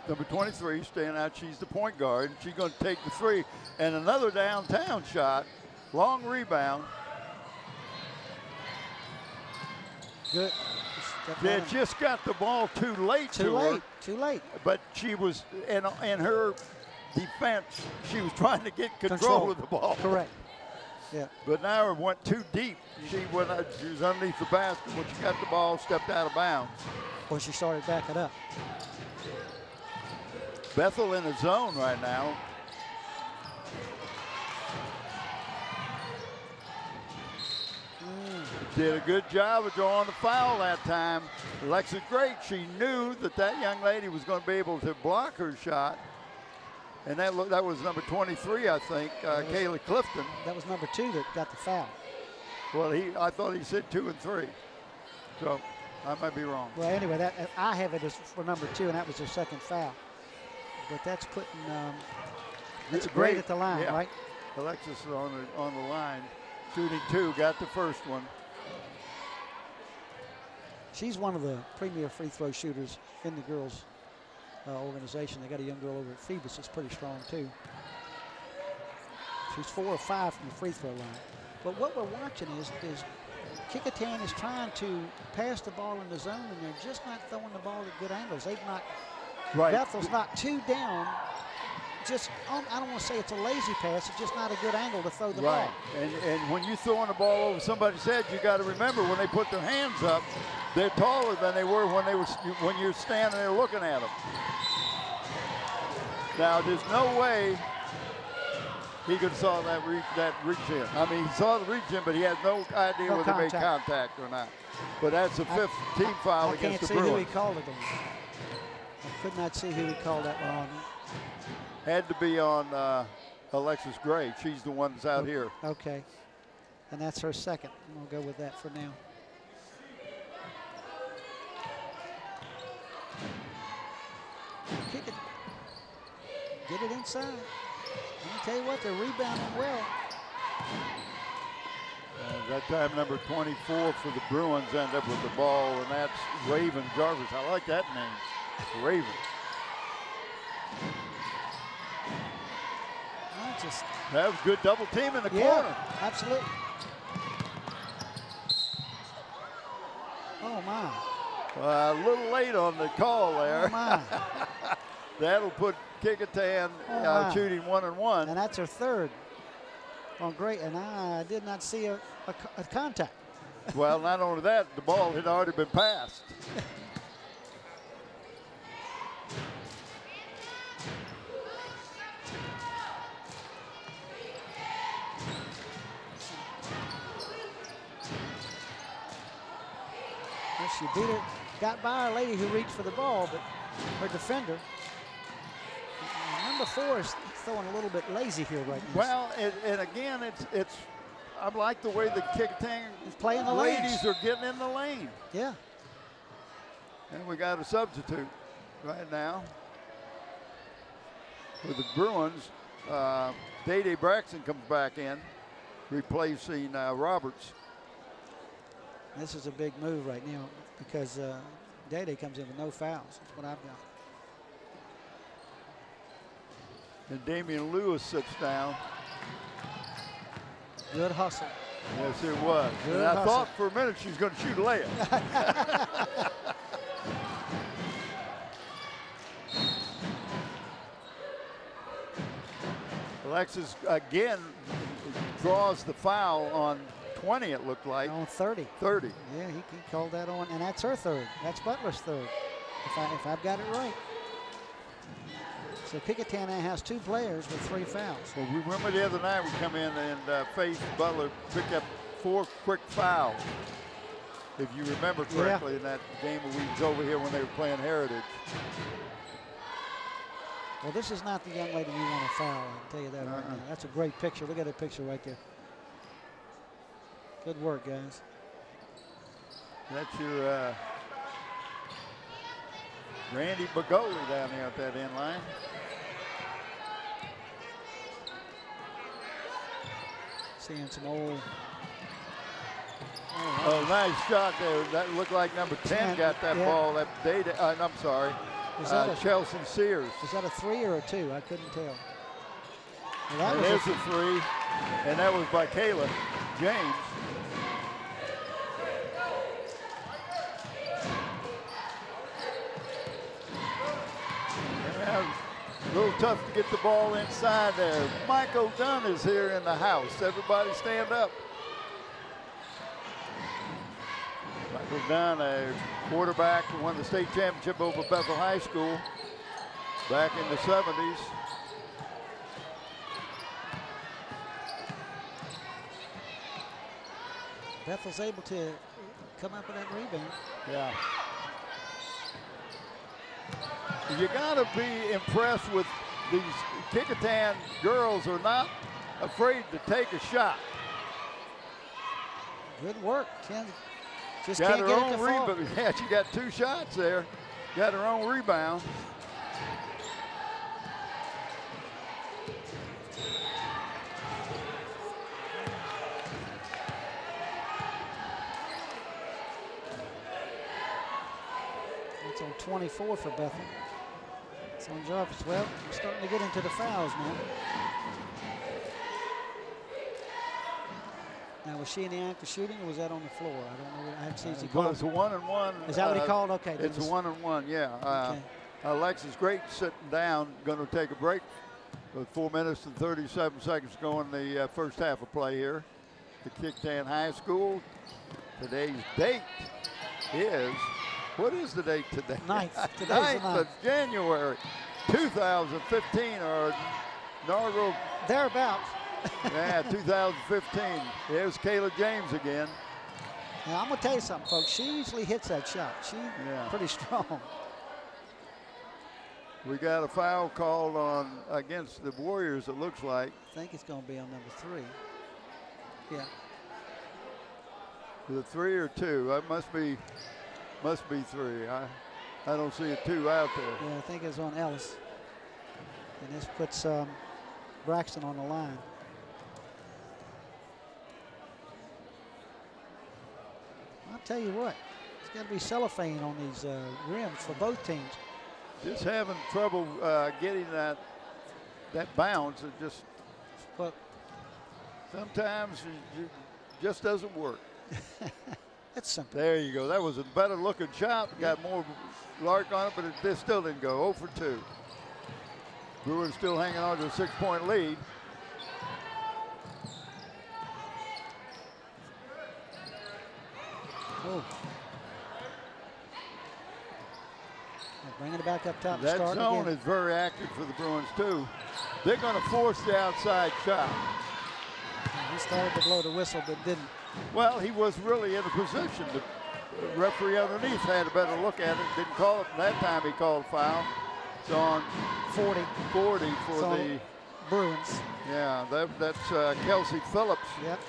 number 23, staying out. She's the point guard. And she's going to take the 3. And another downtown shot. Long rebound. Good. They just got the ball too late to her. Too late. But she was, in her defense, she was trying to get control of the ball. Correct. Yeah. But now it went too deep. She was underneath the basket when she got the ball, stepped out of bounds. Or she started backing up. Bethel in the zone right now. Did a good job of drawing the foul that time. Alexis Great, she knew that young lady was going to be able to block her shot. And that was number 23, I think, Kayla Clifton. That was number 2 that got the foul. Well, I thought he said 2 and 3. So I might be wrong. Well, anyway, I have it as for number 2, and that was their second foul. But that's putting that's Great at the line, right? Alexis is on the line, shooting 2, got the first one. She's one of the premier free throw shooters in the girls' organization. They got a young girl over at Phoebus that's pretty strong too. She's 4 or 5 from the free throw line. But what we're watching is Kecoughtan is trying to pass the ball in the zone, and they're just not throwing the ball at good angles. They've not. Right. Bethel's not 2 down. Just I don't want to say it's a lazy pass. It's just not a good angle to throw the ball. And when you're throwing the ball over somebody's head, you got to remember when they put their hands up, they're taller than they were when you're standing there looking at them. Now there's no way he could have saw that reach in. I mean, he saw the reach in, but he has no idea whether they made contact or not. But that's the 5th team foul against the Bruins. I can't see who he called it on. I could not see who he called that one on. Had to be on Alexis Gray. She's the one that's out here. Okay. And that's her second. We'll go with that for now. Kick it. Get it inside. Let me tell you what, they're rebounding well. That time number 24 for the Bruins end up with the ball, and that's Raven Jarvis. I like that name, Raven. That was good double team in the corner. Absolutely. Oh, my. A little late on the call there. Oh, my. That'll put Kecoughtan shooting 1 and 1. And that's her third. on great, and I did not see a contact. Well, not only that, the ball had already been passed. She beat her, got by our lady who reached for the ball, but her defender. Number 4 is throwing a little bit lazy here right now. Well, and again, it's I like the way the Kecoughtan playing the ladies are getting in the lane. Yeah. And we got a substitute right now for the Bruins. Day Braxton comes back in, replacing Roberts. This is a big move right now because Day comes in with no fouls. That's what I've got. And Damian Lewis sits down. Good hustle. Yes, it was. Good and I hustle. thought for a minute she was going to shoot a layup. Alexis again draws the foul on 20, it looked like. On 30. 30. Yeah, he called that on, and that's her third. That's Butler's third, if I've got it right. So Kecoughtan now has 2 players with 3 fouls. Well, we remember the other night we come in and faced Butler, pick up 4 quick fouls. If you remember correctly, in that game we was over here when they were playing Heritage. Well, this is not the young lady you want to foul, I can tell you that right now. That's a great picture. Look at that picture right there. Good work, guys. That's your Randy Bagoli down there at that end line. Seeing some old. Oh, nice shot there. That looked like number 10 got that ball. That Data. I'm sorry. Is that Chelsea Sears. Is that a 3 or a 2? I couldn't tell. Well, that was a 3, and that was by Kayla James. A little tough to get the ball inside there. Michael Dunn is here in the house. Everybody stand up. Michael Dunn, a quarterback who won the state championship over Bethel High School back in the 70s. Bethel's able to come up with that rebound. Yeah. You got to be impressed with these Kecoughtan girls are not afraid to take a shot. Good work. Just got can't her get own it to fall. rebound. Yeah, she got 2 shots there. Got her own rebound. It's on 24 for Bethel. It's on Jarvis. Well, we're starting to get into the fouls now. Now, was she in the act of shooting, or was that on the floor? I don't know. I haven't seen. Well, it's a 1-and-1. Is that what he called? Okay. It's a 1-and-1. Yeah. Okay. Alexis Great sitting down, going to take a break with 4 minutes and 37 seconds to go in the first half of play here. The Kecoughtan High School. Today's date is. What is the date today? 9th. Today's 9th of January, 2015, or inaugural. Thereabouts. Yeah, 2015. There's Kayla James again. Now, I'm going to tell you something, folks. She usually hits that shot. She's pretty strong. We got a foul called on against the Warriors, it looks like. I think it's going to be on number 3. Yeah. Is it 3 or 2? That must be 3. I don't see a 2 out there. Yeah, I think it's on Ellis. And this puts Braxton on the line. I'll tell you what, it's got to be cellophane on these rims for both teams. Just having trouble getting that bounce. It just sometimes it just doesn't work. That's simple. There you go. That was a better looking shot. Got more lark on it, but it still didn't go. 0 for 2. Bruins still hanging on to a 6-point lead. Oh. They're bringing it back up top. That start zone again. is very active for the Bruins, too. They're going to force the outside shot. He started to blow the whistle, but didn't. Well, he was really in a position. The referee underneath had a better look at it. Didn't call it. That time he called a foul. It's on 40 for so the Bruins. Yeah, that's Kelsey Phillips. Yep.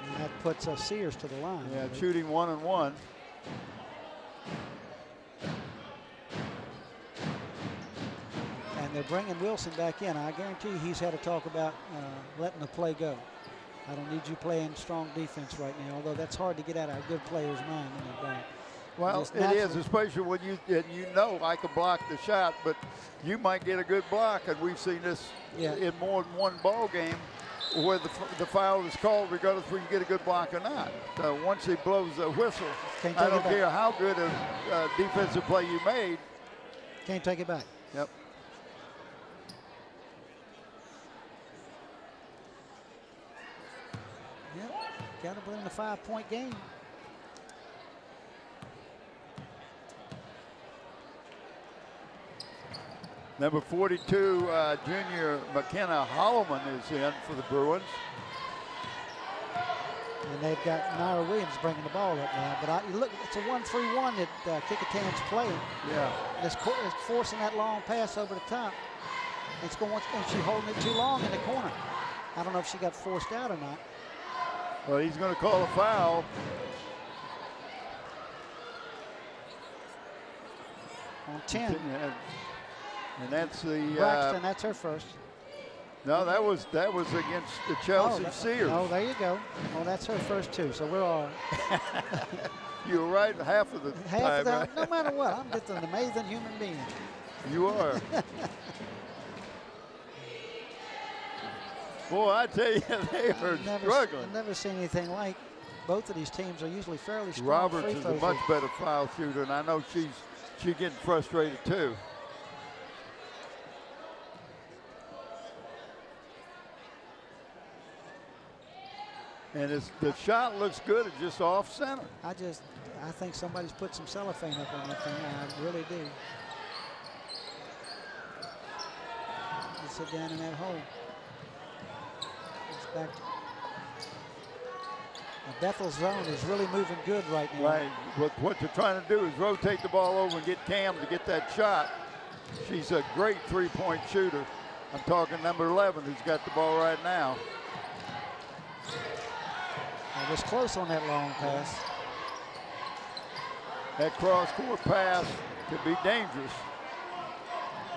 And that puts Sears to the line. Yeah, shooting 1-1. And they're bringing Wilson back in. I guarantee he's had a talk about letting the play go. I don't need you playing strong defense right now, although that's hard to get out of a good player's mind when they don't. Well, it is, especially when you know I can block the shot, but you might get a good block, and we've seen this in more than one ball game where the foul is called regardless whether you get a good block or not. So once he blows the whistle, I don't care how good a defensive play you made. Can't take it back. Yep. Yep, got to win the 5-point game. Number 42, junior McKenna Holloman is in for the Bruins. And they've got Myra Williams bringing the ball up now. But you look, it's a 1-3-1 that Kecoughtan's playing. Yeah. It's forcing that long pass over the top. It's going, and she's holding it too long in the corner. I don't know if she got forced out or not. Well, he's going to call a foul. On 10. And that's the Braxton, that's her first. No, that was against the Chelsea Sears. Oh, there you go. Oh, that's her first too. So we're all. You were right half of the time. Right? No matter what, I'm just an amazing human being. You are. Boy, I tell you, they are struggling. I've never seen anything like. Both of these teams are usually fairly strong. Roberts is a much better foul shooter, and I know she's getting frustrated too. And the shot looks good. It's just off center. I think somebody's put some cellophane up on that thing. I really do. Let's sit down in that hole. It's back. Now Bethel's zone is really moving good right now. Right. What they're trying to do is rotate the ball over and get Cam to get that shot. She's a great three-point shooter. I'm talking number 11, who's got the ball right now. It was close on that long pass. That cross-court pass could be dangerous.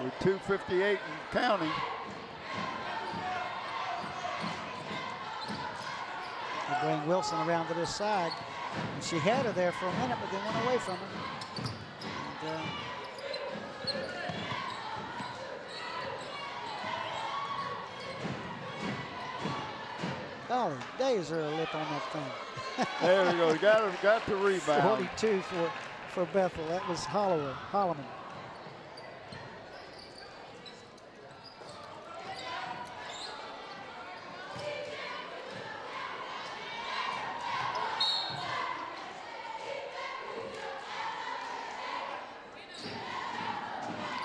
With 2:58 and counting. They bring Wilson around to this side. And she had her there for a minute, but then went away from her. And, golly, days are a lip on that thing. There we go. Got the rebound. 42 for Bethel. That was Holloman.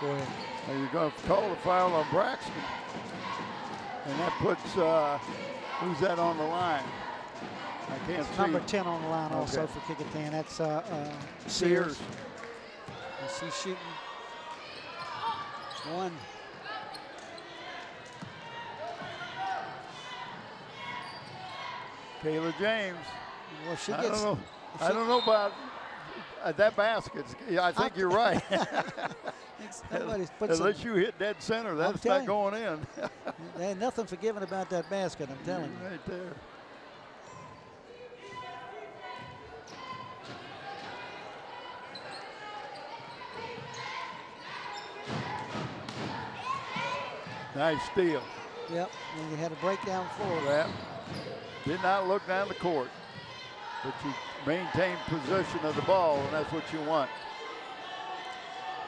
Go ahead. Now you're going to call the foul on Braxton. And that puts, who's that on the line? I can't see. Number 10 on the line also for Kecoughtan. That's Sears. And she's shooting one. Kayla James. Well, she I gets. I don't know about that basket. I think you're right. Unless you hit dead center, that's not going in. There ain't nothing forgiving about that basket, I'm telling you. Right there. Nice steal. Yep, and you had a breakdown floor. Yeah. Did not look down the court, but you maintained possession of the ball, and that's what you want.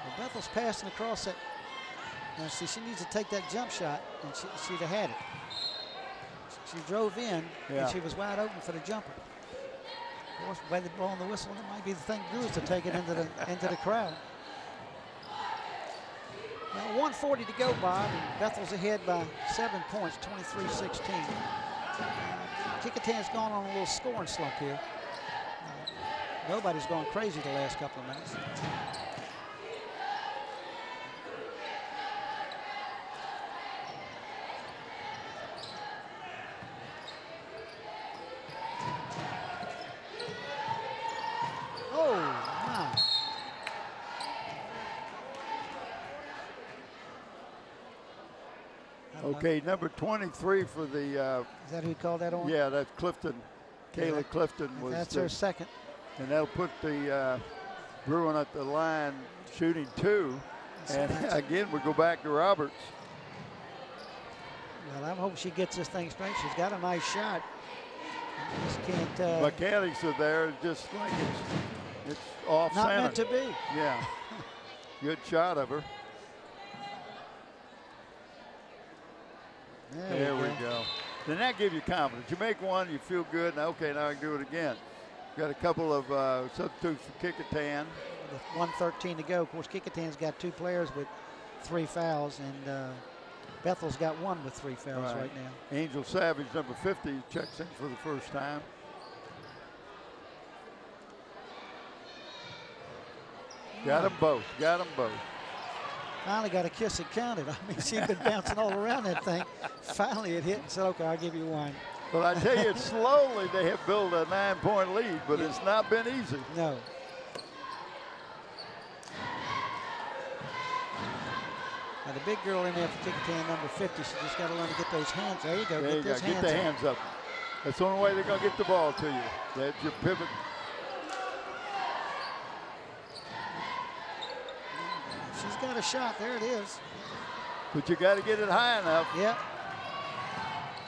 Well, Bethel's passing across it. Now, see, she needs to take that jump shot, and she'd have had it. She drove in, Yeah. and she was wide open for the jumper. Of course, by the blowing the whistle, it might be the thing to do is to take it into the crowd. Now 1:40 to go, Bob, and Bethel's ahead by 7 points, 23-16. Kecoughtan's gone on a little scoring slump here. Nobody's gone crazy the last couple of minutes. Oh, my. Okay, number 23 for the. Is that who you called that on? Yeah, that's Clifton. Kayla Clifton was. That's her second. And that'll put the Bruin at the line shooting 2. And again, we go back to Roberts. Well, I hope she gets this thing straight. She's got a nice shot. You just can't. Mechanics are there, just like it's off Not center. meant to be. Yeah. Good shot of her. There we go. Then that gives you confidence. You make one, you feel good, and okay, now I can do it again. Got a couple of substitutes for Kecoughtan. With 1:13 to go. Of course, Kecoughtan's got 2 players with 3 fouls, and Bethel's got 1 with 3 fouls right now. Angel Savage, number 50, checks in for the first time. Got them both. Got them both. Finally got a kiss that counted. I mean, she'd been bouncing all around that thing. Finally it hit and said, okay, I'll give you 1. But I tell you, slowly they have built a 9-point lead, but it's not been easy. No. Now the big girl in there for Kecoughtan, number 50, she just got to learn to get those hands. There you go. There you go. Get the hands up. That's the only way they're going to get the ball to you. That's your pivot. She's got a shot. There it is. But you got to get it high enough. Yep.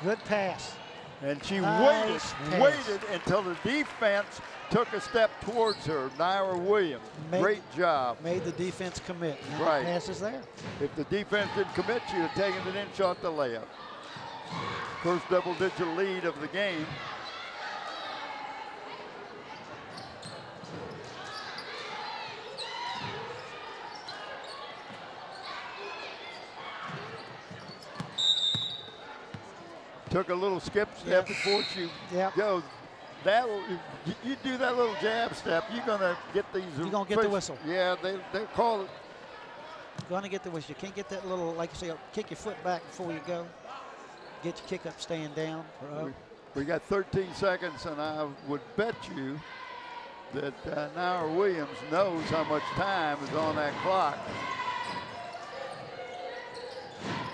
Good pass. And she Nice waited until the defense took a step towards her. Naira Williams, great job. Made the defense commit. Now Right. the pass is there. If the defense didn't commit, she'd have taken it in, shot the layup. First double-digit lead of the game. Took a little skip step before she goes. You do that little jab step, you're gonna get these. You're gonna get the whistle. Yeah, they'll call it. You're gonna get the whistle. You can't get that little, like you say, kick your foot back before you go. Get your kick up, staying down or up. We got 13 seconds, and I would bet you that Naira Williams knows how much time is on that clock.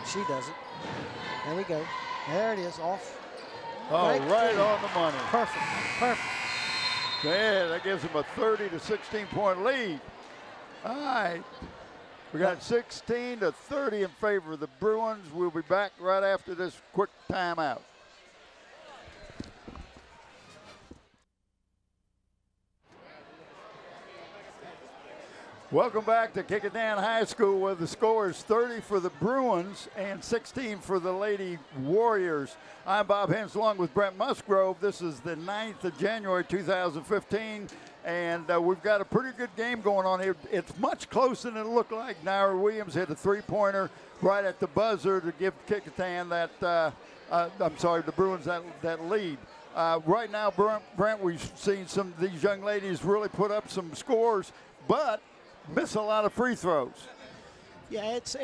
She doesn't. There we go. There it is, off. Oh, right on the money. Perfect, perfect. Yeah, that gives them a 30 to 16-point lead. All right. We got 16 to 30 in favor of the Bruins. We'll be back right after this quick timeout. Welcome back to Kecoughtan High School, where the score is 30 for the Bruins and 16 for the Lady Warriors. I'm Bob Hens along with Brent Musgrove. This is the 9th of January 2015, and we've got a pretty good game going on here. It's much closer than it looked like. Naira Williams hit a 3-pointer right at the buzzer to give Kecoughtan that, the Bruins that lead. Right now, Brent, we've seen some of these young ladies really put up some scores, but miss a lot of free throws. Yeah, it's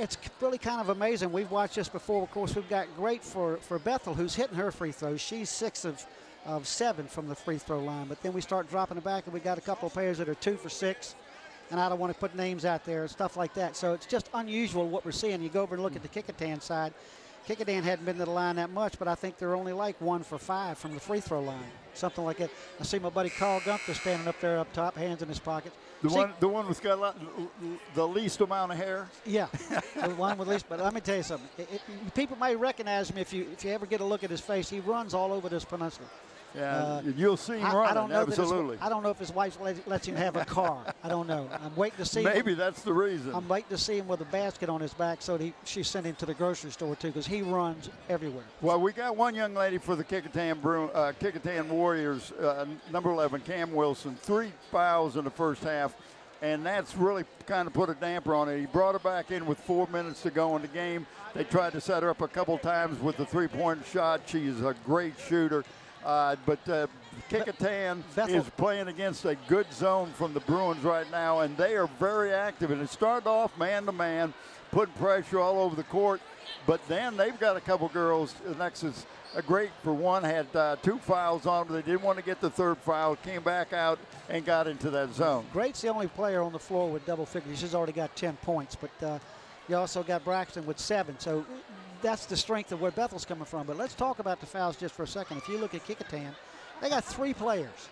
really kind of amazing. We've watched this before. Of course, we've got great for Bethel, who's hitting her free throws. She's 6 of 7 from the free throw line. But then we start dropping it back, and we got a couple of players that are 2 for 6. And I don't want to put names out there and stuff like that. So it's just unusual what we're seeing. You go over and look at the Kecoughtan side. Kecoughtan hadn't been to the line that much, but I think they're only like 1 for 5 from the free throw line, something like that. I see my buddy Carl Gunther standing up there up top, hands in his pockets. The one with got the least amount of hair. Yeah, the one with least. But let me tell you something. People may recognize him if you ever get a look at his face. He runs all over this peninsula. Yeah, you'll see him running, I don't know absolutely. I don't know if his wife lets him have a car. I don't know. I'm waiting to see Maybe him. that's the reason. I'm waiting to see him with a basket on his back so that she sent him to the grocery store, too, because he runs everywhere. Well, we got one young lady for the Kecoughtan Warriors, number 11, Cam Wilson, 3 fouls in the first half, and that's really kind of put a damper on it. He brought her back in with 4 minutes to go in the game. They tried to set her up a couple times with the three-point shot. She's a great shooter. But Kecoughtan is playing against a good zone from the Bruins right now, and they are very active. And it started off man-to-man, putting pressure all over the court. But then they've got a couple girls. Next is a great for one, had 2 fouls on them. They didn't want to get the third foul, came back out and got into that zone. Great's the only player on the floor with double figures. She's already got 10 points, but you also got Braxton with 7. So that's the strength of where Bethel's coming from. But let's talk about the fouls just for a second. If you look at Kecoughtan, they got 3 players,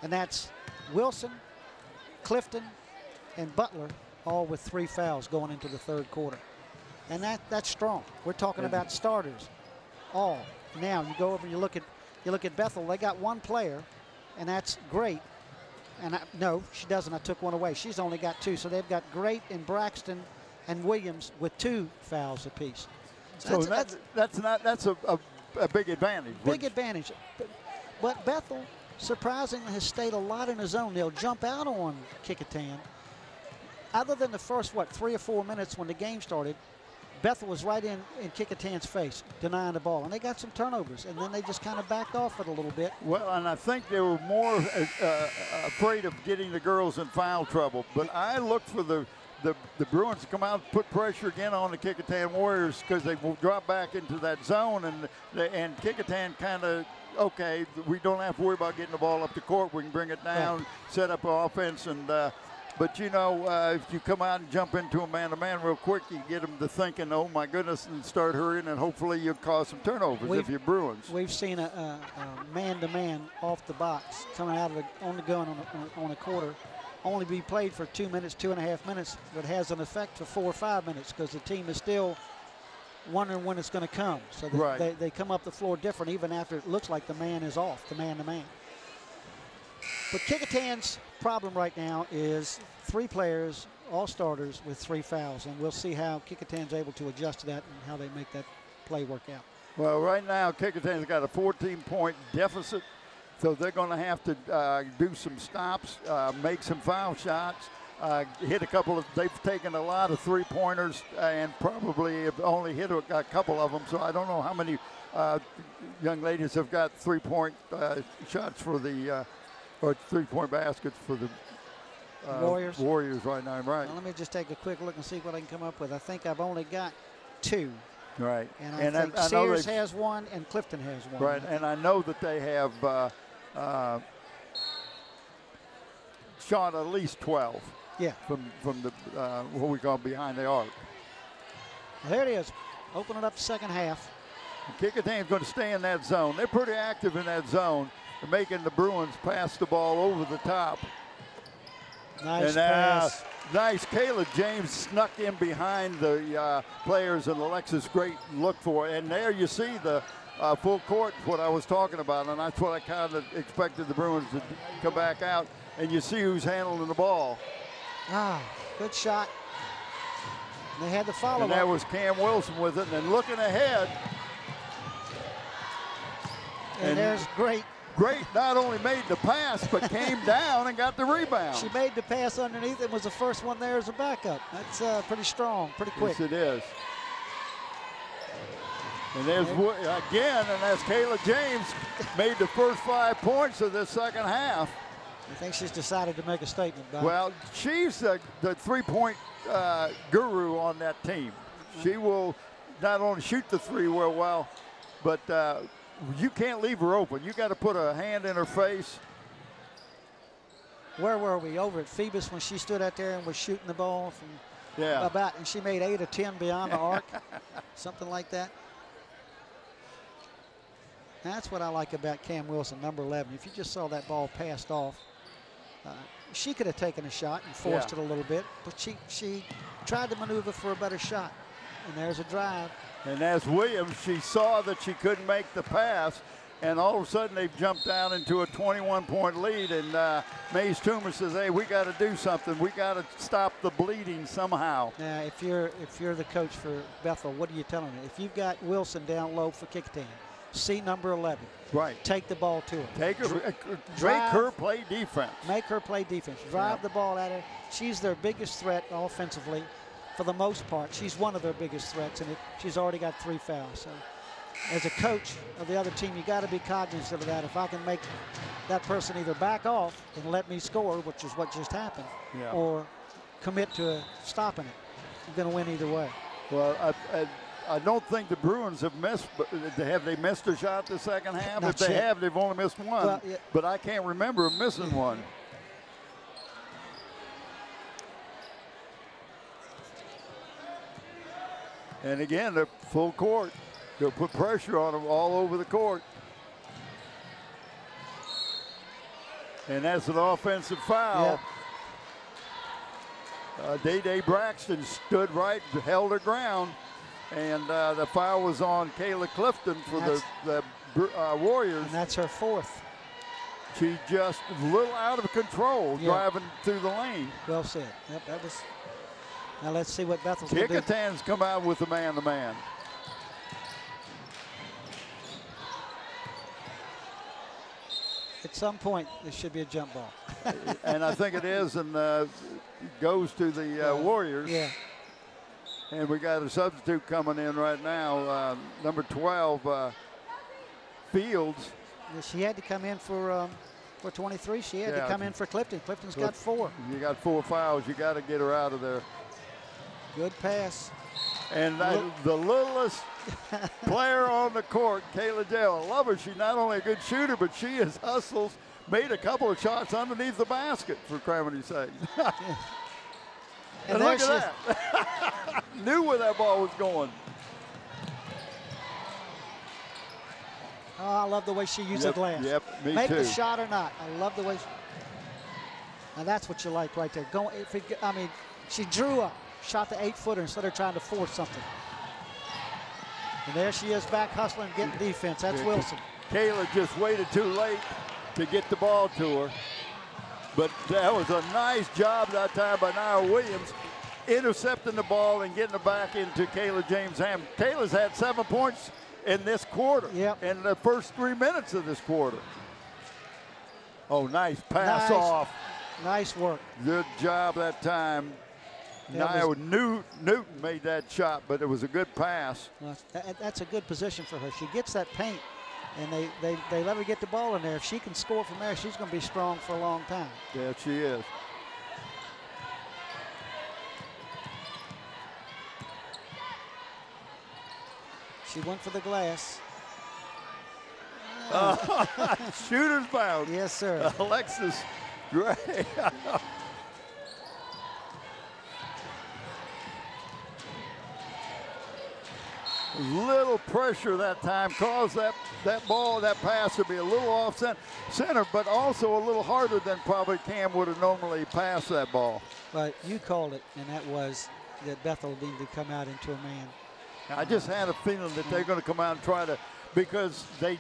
and that's Wilson, Clifton, and Butler, all with 3 fouls going into the third quarter. And that's strong. We're talking about starters, all. Now you go over and you look at Bethel. They got 1 player, and that's Great. And no, she doesn't. I took one away. She's only got 2. So they've got Great and Braxton and Williams with 2 fouls apiece. So that's a big advantage. Big advantage. But Bethel, surprisingly, has stayed a lot in the zone. They'll jump out on Kecoughtan. Other than the first, 3 or 4 minutes when the game started, Bethel was right in Kecoughtan's face, denying the ball. And they got some turnovers, and then they just kind of backed off it a little bit. Well, and I think they were more afraid of getting the girls in foul trouble. But I look for the Bruins to come out and put pressure again on the Kecoughtan Warriors because they will drop back into that zone, and Kecoughtan kind of, okay, we don't have to worry about getting the ball up the court. We can bring it down, set up an offense, and but you know, if you come out and jump into a man-to-man real quick, you get them to thinking, oh my goodness, and start hurrying, and hopefully you'll cause some turnovers if you're Bruins. We've seen a man-to-man off the box coming out of on the gun on a quarter. Only be played for 2 minutes, 2.5 minutes, but has an effect for 4 or 5 minutes because the team is still wondering when it's going to come. So they come up the floor different even after it looks like the man is off, the man-to-man. But Kecoughtan's problem right now is 3 players, all starters, with 3 fouls, and we'll see how Kecoughtan's able to adjust to that and how they make that play work out. Well, right now, Kecoughtan's got a 14-point deficit. So they're going to have to do some stops, make some foul shots, hit a couple of, they've taken a lot of 3-pointers and probably have only hit a couple of them. So I don't know how many young ladies have got 3-point shots for the, or 3-point baskets for the Warriors right now, right? Now let me just take a quick look and see what I can come up with. I think I've only got 2. Right. And I think Sears has 1 and Clifton has 1. Right, and I know that they have shot at least 12. Yeah. From the what we call behind the arc. Well, there it is. Open it up second half. Kecoughtan's going to stay in that zone. They're pretty active in that zone. They're making the Bruins pass the ball over the top. Nice pass. Nice. Kayla James snuck in behind the players, and Alexis Great looked for it. And there you see the full court, what I was talking about, and that's what I kind of expected the Bruins to come back out. And you see who's handling the ball. Good shot. They had the follow-up. And that was Cam Wilson with it. And then looking ahead. And there's Great. Great not only made the pass, but came down and got the rebound. She made the pass underneath and was the first one there as a backup. That's pretty strong, pretty quick. Yes, it is. And there's again, and that's Kayla James made the first 5 points of the second half. I think she's decided to make a statement, Bob. Well, she's the 3-point guru on that team. She will not only shoot the 3 well, but you can't leave her open. You got to put a hand in her face. Where were we? Over at Phoebus when she stood out there and was shooting the ball from and she made 8 or 10 beyond the arc, something like that. That's what I like about Cam Wilson, number 11. If you just saw that ball passed off, she could have taken a shot and forced it a little bit, but she tried to maneuver for a better shot. And there's a drive. And as Williams, she saw that she couldn't make the pass, and all of a sudden they've jumped down into a 21-point lead, and Mays Toomer says, hey, we got to do something. We got to stop the bleeding somehow. Now, if you're the coach for Bethel, what are you telling her? If you've got Wilson down low for Kecoughtan, see number 11. Right. Take the ball to her. Make her play defense. Make her play defense. Drive the ball at her. She's their biggest threat offensively for the most part. She's one of their biggest threats, and she's already got 3 fouls. So as a coach of the other team, you got to be cognizant of that. If I can make that person either back off and let me score, which is what just happened, or commit to stopping it, you're going to win either way. Well, I don't think the Bruins have missed, but have they missed a shot the second half? If they have, they've only missed one. Well, but I can't remember missing one. And again, they're full court. They'll put pressure on them all over the court. And that's an offensive foul. Day Braxton stood right, held her ground. And the foul was on Kayla Clifton for the Warriors. And that's her 4th. She just a little out of control driving through the lane. Well said. Yep, that was. Now let's see what Bethel's going to do. Kecoughtan's come out with the man-to-man. At some point, there should be a jump ball. And I think it is, and goes to the Warriors. Yeah. And we got a substitute coming in right now, number 12, Fields. Yeah, she had to come in for 23. She had to come in for Clifton. Clifton's got 4. You got 4 fouls. You got to get her out of there. Good pass. And the littlest player on the court, Kayla Dale. I love her. She's not only a good shooter, but she has hustles, made a couple of shots underneath the basket, for Cramody's sake. And look at that. Knew where that ball was going. Oh, I love the way she used the glass. Yep, me Make too. the shot or not. I love the way. Now that's what you like right there. She drew up, shot the 8-footer instead of trying to force something. And there she is back hustling, getting defense. That's Wilson. Kayla just waited too late to get the ball to her. But that was a nice job that time by Nia Williams, intercepting the ball and getting it back into Kayla James Ham. Kayla's had 7 points in this quarter, in the first 3 minutes of this quarter. Oh, nice pass off. Nice work. Good job that time. Nia Newton made that shot, but it was a good pass. Well, that's a good position for her. She gets that paint, and they let her get the ball in there. If she can score from there, she's going to be strong for a long time. Yeah, she is. She went for the glass. Shooter's bound. Yes, sir. Alexis Gray. Little pressure that time caused that pass to be a little off center, but also a little harder than probably Cam would have normally passed that ball. But you called it, and that was that Bethel needed to come out into a man. I just had a feeling that they're going to come out and try to, because they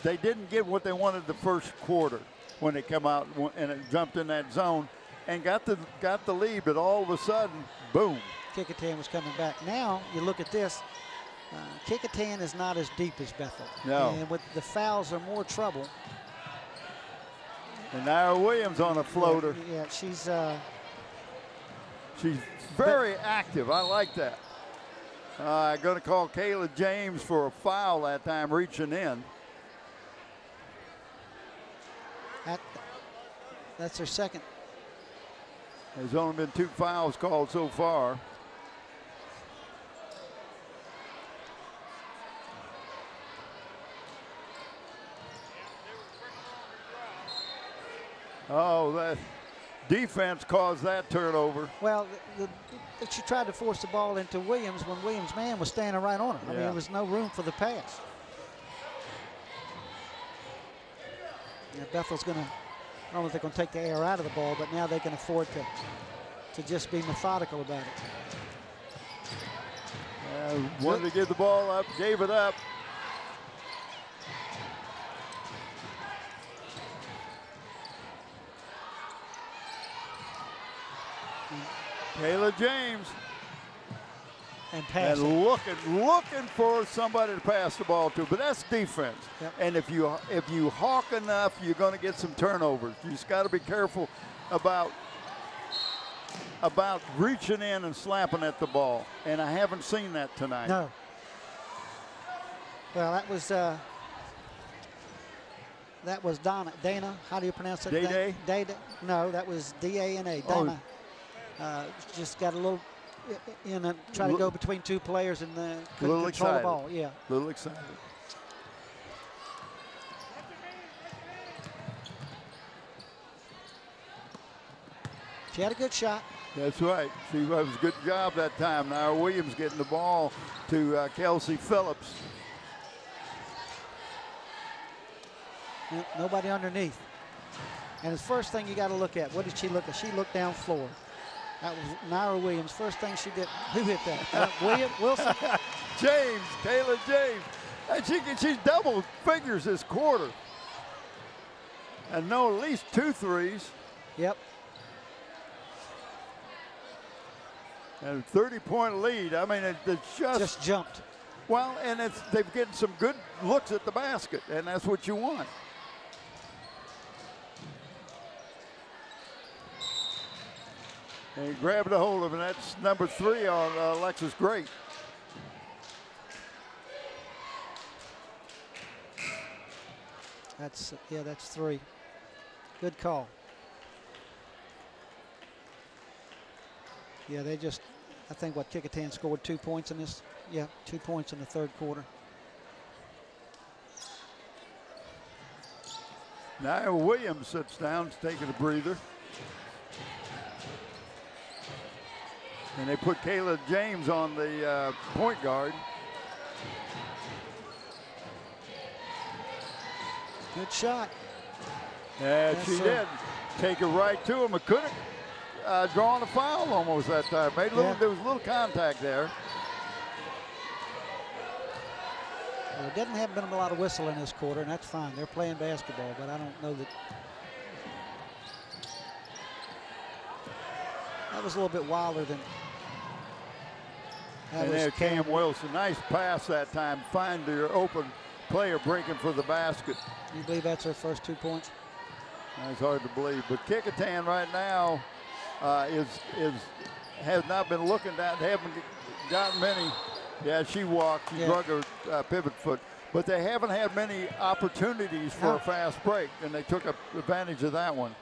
didn't get what they wanted the first quarter when they come out and it jumped in that zone and got the lead, but all of a sudden, boom. Kecoughtan was coming back. Now you look at this. Kecoughtan is not as deep as Bethel. No. And with the fouls are more trouble. And now Williams on a floater. Yeah, she's very active. I like that. Going to call Kayla James for a foul that time, reaching in. That's her second. There's only been 2 fouls called so far. Oh, that defense caused that turnover. Well, she tried to force the ball into Williams when Williams' man was standing right on her. I mean, there was no room for the pass. Now Bethel's going to, I don't know if they're going to take the air out of the ball, but now they can afford to just be methodical about it. Wanted to give the ball up, gave it up. Kayla James. And pass it. And looking for somebody to pass the ball to, but that's defense. Yep. And if you hawk enough, you're going to get some turnovers. You just got to be careful about reaching in and slapping at the ball. And I haven't seen that tonight. No. Well, that was Dana. How do you pronounce it? Day? No, that was D-A-N-A. Dana. Just got a little try to go between two players and couldn't control the ball. Yeah. A little excited. She had a good shot. That's right. She was a good job that time. Now Williams getting the ball to Kelsey Phillips. Nobody underneath. And the first thing you got to look at, what did she look at? She looked down floor. That was Naira Williams. First thing she did. Who hit that? Wilson? James, Kayla James. And she's double figures this quarter. And at least 2 threes. Yep. And a 30-point lead. I mean, it's just jumped. Well, and they've getting some good looks at the basket, and that's what you want. And he grabbed a hold of it. That's number 3 on Alexis Great. That's 3. Good call. Yeah, I think Kecoughtan scored 2 points in this. Yeah, 2 points in the third quarter. Now Williams sits down, taking a breather. And they put Kayla James on the point guard. Good shot. Yeah, she did. Take it right to him. It could have drawn a foul almost that time. There was a little contact there. Well, there haven't been a lot of whistle in this quarter, and that's fine. They're playing basketball, but I don't know that. That was a little bit wilder than. And there Cam Wilson. Nice pass that time. Find your open player breaking for the basket. You believe that's her first 2 points? That's hard to believe. But Kecoughtan right now has not been looking down. They haven't gotten many. Yeah, she walked. She drug her pivot foot. But they haven't had many opportunities for a fast break, and they took advantage of that one.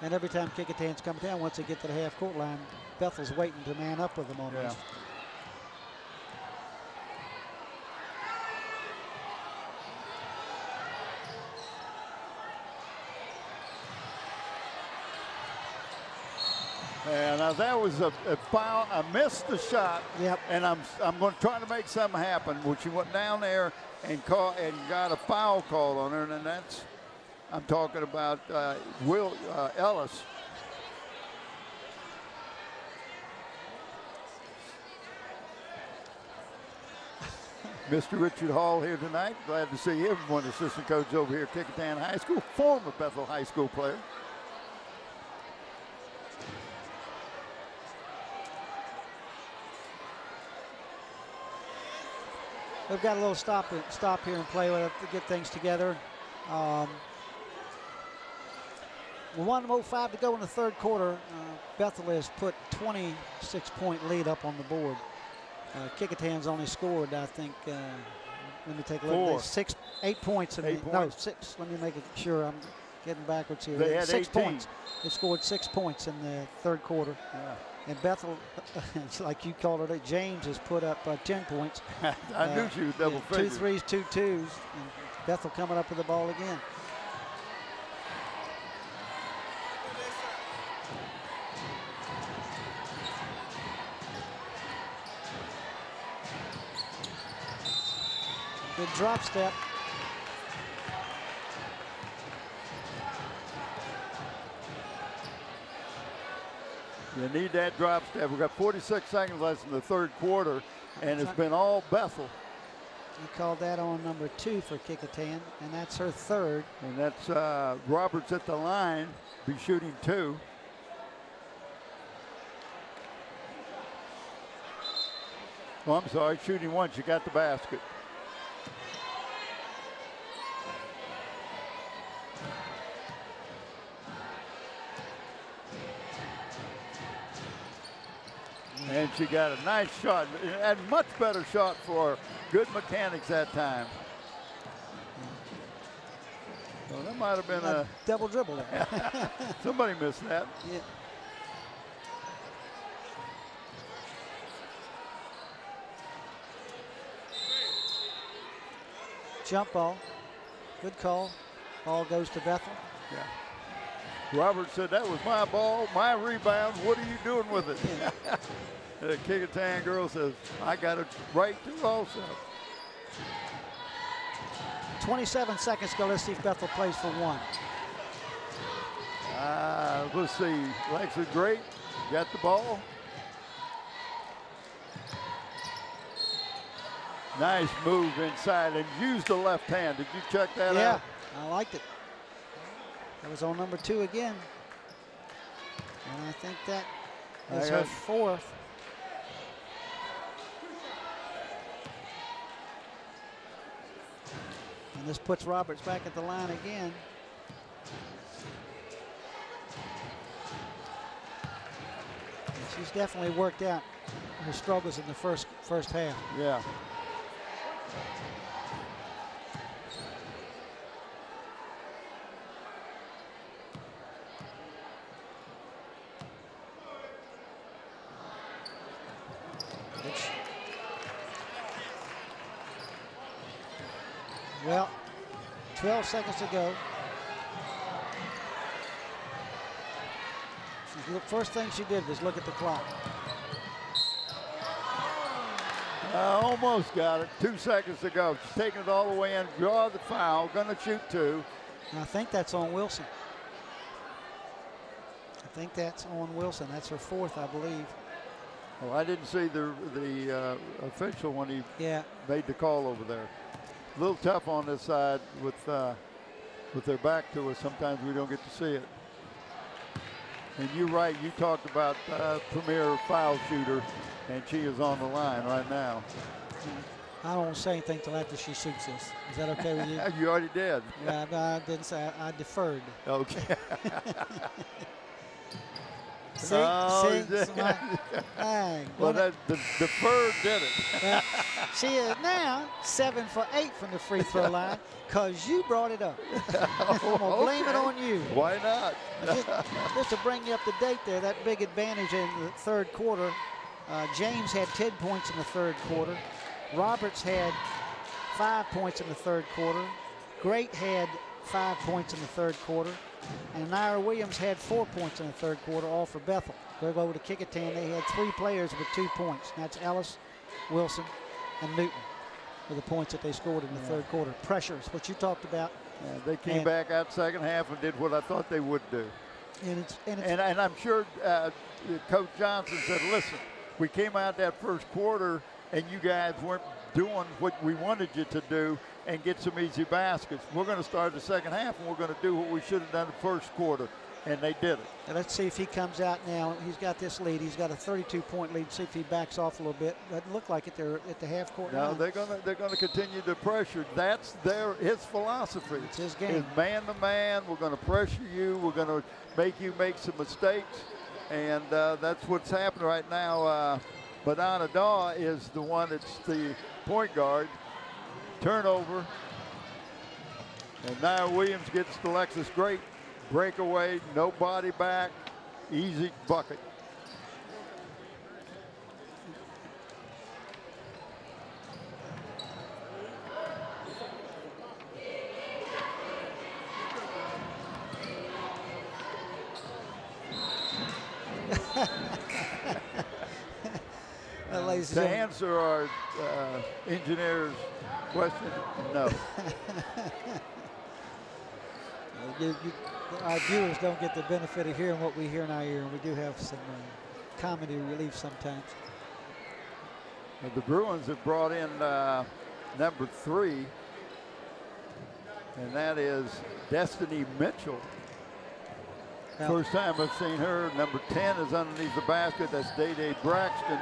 And every time Kecoughtan's come down, once they get to the half-court line, Bethel's waiting to man up with them on this. And that was a foul. I missed the shot. Yep. And I'm going to try to make something happen. Well, she went down there and got a foul called on her, and that's I'm talking about Ellis. Mr. Richard Hall here tonight. Glad to see him. One assistant coach over here at Kecoughtan High School, former Bethel High School player. We've got a little stop here and play with it to get things together. 1:05 to go in the third quarter. Bethel has put 26-point lead up on the board. Kecoughtan's only scored, I think, let me take a look. 8 points. No, 6. Let me make sure I'm getting backwards here. They had 6 18. points. They scored 6 points in the third quarter. Yeah. And Bethel, like you called it, James has put up 10 points. I knew she was double figures. 2 threes, 2 twos. And Bethel coming up with the ball again. Good drop step. You need that drop step. We've got 46 seconds left in the third quarter, and it's been all Bethel. You called that on number 2 for Kecoughtan, and that's her third. And that's Roberts at the line, be shooting 2. Oh, I'm sorry, shooting once, you got the basket. And she got a nice shot, and much better shot for her. Good mechanics that time. Well, that might have been a double dribble there. Somebody missed that. Yeah. Jump ball. Good call. Ball goes to Bethel. Yeah. Robert said, that was my ball, my rebound. What are you doing with it? Yeah. The Kecoughtan girl says, I got it right too also. 27 seconds to go. Let's see if Bethel plays for one. Let's see. Lexa Great got the ball. Nice move inside and used the left hand. Did you check that out? Yeah, I liked it. That was on number 2 again. And I think that is her 4th. And this puts Roberts back at the line again. And she's definitely worked out her struggles in the first half. Yeah. Well, 12 seconds to go. First thing she did was look at the clock. Almost got it. 2 seconds to go. She's taking it all the way in. Draw the foul. Going to shoot 2. And I think that's on Wilson. I think that's on Wilson. That's her 4th, I believe. Well, I didn't see the official when he made the call over there. A little tough on this side with their back to us. Sometimes we don't get to see it. And you're right. You talked about premier foul shooter, and she is on the line right now. I don't say anything till after she shoots this. Is that okay with you? You already did. Yeah, I didn't say. I deferred. Okay. See? Oh, well, that the deferred did it. Well, she is now 7 for 8 from the free throw line because you brought it up. I'm going to blame it on you. Why not? Just to bring you up to date there, that big advantage in the third quarter. James had 10 points in the third quarter. Roberts had 5 points in the third quarter. Great had 5 points in the third quarter. And Naira Williams had 4 points in the third quarter, all for Bethel. Go over to Kecoughtan. They had 3 players with 2 points. And that's Ellis, Wilson, and Newton for the points that they scored in the third quarter. Pressure is what you talked about. Yeah, they came back out second half and did what I thought they would do. And I'm sure Coach Johnson said, listen, we came out that first quarter and you guys weren't doing what we wanted you to do and get some easy baskets. We're going to start the second half and we're going to do what we should have done the first quarter. And they did it. And let's see if he comes out now. He's got this lead. He's got a 32-point lead. See if he backs off a little bit. Doesn't look like it. They're at the half court. No, they're gonna continue to pressure. That's his philosophy. It's his game. It's man to man. We're going to pressure you. We're going to make you make some mistakes, and that's what's happening right now. Madonna Daw is the one that's the point guard. Turnover, and now Williams gets to Lexus Great. Breakaway, no body back, easy bucket. To answer our engineer's question, no. Our viewers don't get the benefit of hearing what we hear in our ear, and we do have some comedy relief sometimes. The Bruins have brought in number 3, and that is Destiny Mitchell. First time I've seen her. Number 10 is underneath the basket. That's Day Day Braxton.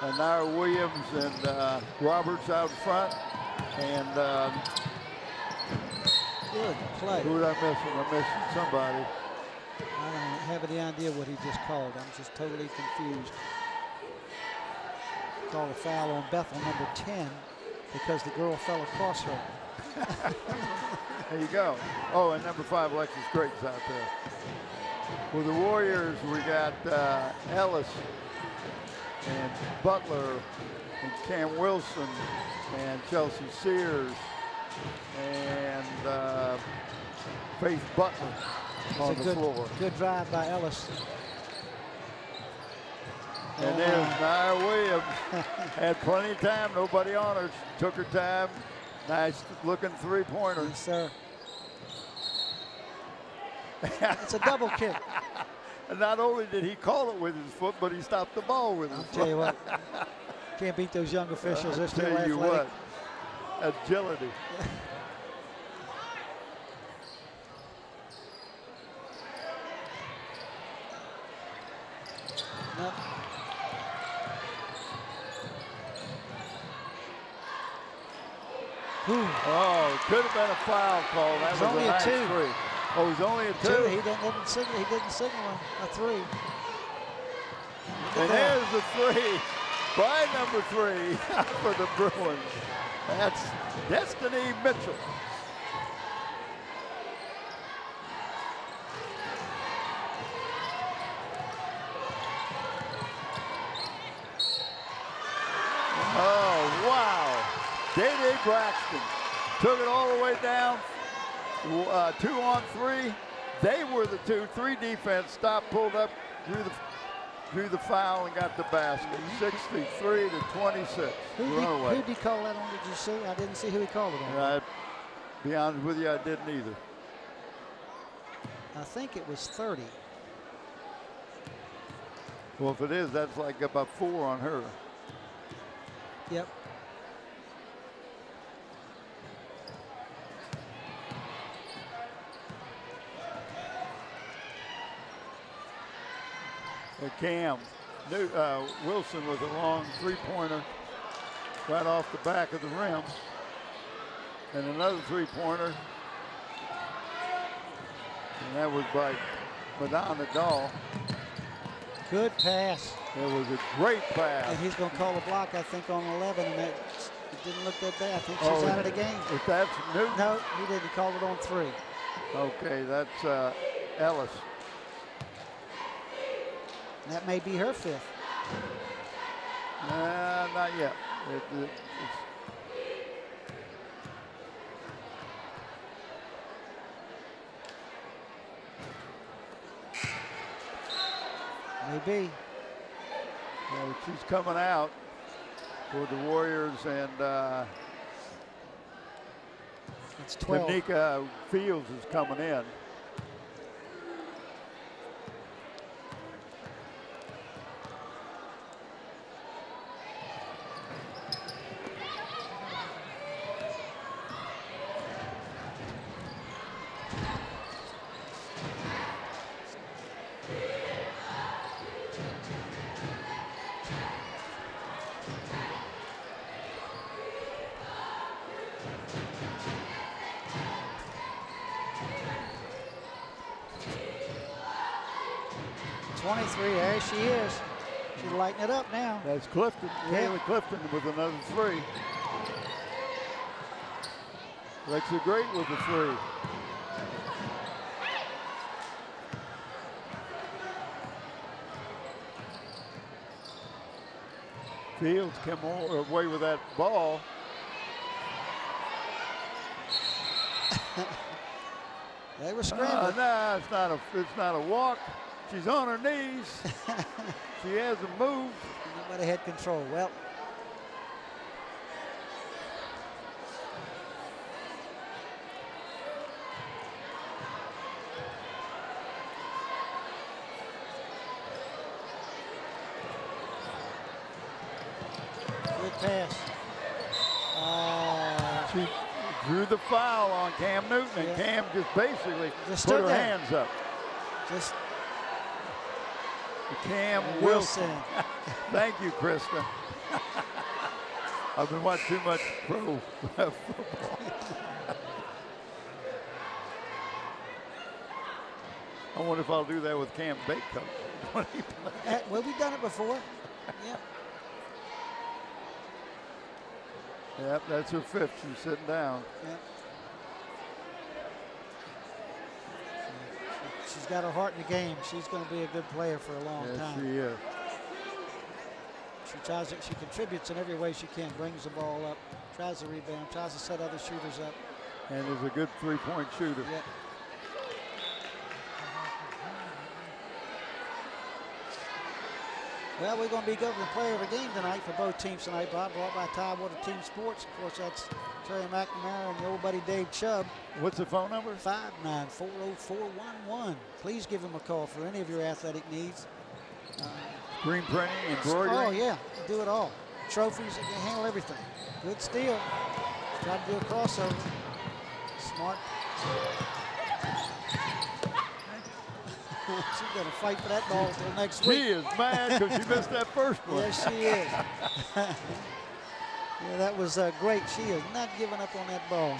And now Williams and Roberts out front. And good play. who did I miss? I'm missing somebody. I don't have any idea what he just called. I'm just totally confused. Called a foul on Bethel, number 10, because the girl fell across her. There you go. Oh, and number 5, Alexis Creighton's out there. For the Warriors, we got Ellis and Butler and Cam Wilson and Chelsea Sears and Faith Butler on the floor. Good drive by Ellis. And there's Nia Williams. Had plenty of time, nobody on her. She took her time. Nice looking three-pointer. Yes, sir. It's a double kick. And not only did he call it with his foot, but he stopped the ball with his foot. I'll tell you what, can't beat those young officials. They're still athletic. What, agility. Nope. Oh, could have been a foul call. That was only a a nice 2. 3. Oh, he's only a 2. 2. He didn't signal a 3. And there's the 3 by number 3 for the Bruins. That's Destiny Mitchell. Oh, wow. Day-Day Braxton took it all the way down. 2 on 3. They were the 2-3 defense. Stopped, pulled up, drew the foul, and got the basket. 63 to 26. Who did he call that on? Did you see? I didn't see who he called it on. Be honest with you, I didn't either. I think it was 30. Well, if it is, that's like about 4 on her. Yep. Cam Wilson with a long three-pointer right off the back of the rim. And another three-pointer. And that was by Madonna Dahl. Good pass. It was a great pass. And he's going to call a block, I think, on 11, and it didn't look that bad. I think she's out of the game. If that's Newton? No, he didn't. He called it on 3. Okay, that's Ellis. That may be her 5th. Not yet. Maybe. Well, she's coming out for the Warriors, and it's 12. Tanika Fields is coming in. There she is. She's lighting it up now. That's Clifton. Haley Clifton with another 3. Lexi Great with the 3. Fields came away with that ball. They were scrambling. No, it's not a walk. She's on her knees. She hasn't moved. Nobody had control. Well, good pass. She drew the foul on Cam Newton, and Cam just basically put her hands up. Just Cam Wilson. Thank you, Krista. I've been watching too much pro football. I wonder if I'll do that with Cam Bake. Well, we've done it before. Yeah. Yep, that's her fifth. She's sitting down. Yep. She's got her heart in the game. She's going to be a good player for a long time. Yes, she is. She tries it. She contributes in every way she can. Brings the ball up, tries to rebound, tries to set other shooters up. And is a good three-point shooter. Yep. Well, we're going to be covering the player of the game tonight for both teams tonight, Bob. Brought by Tidewater Team Sports. Of course, that's Terry McNamara and your old buddy Dave Chubb. What's the phone number? 5940411. Please give him a call for any of your athletic needs. Screen printing, embroidery. Oh, yeah. Do it all. Trophies, they can handle everything. Good steal. Try to do a crossover. Smart. She's going to fight for that ball until next week. She is mad because she missed that first one. Yes, she is. Yeah, that was great. She is not giving up on that ball.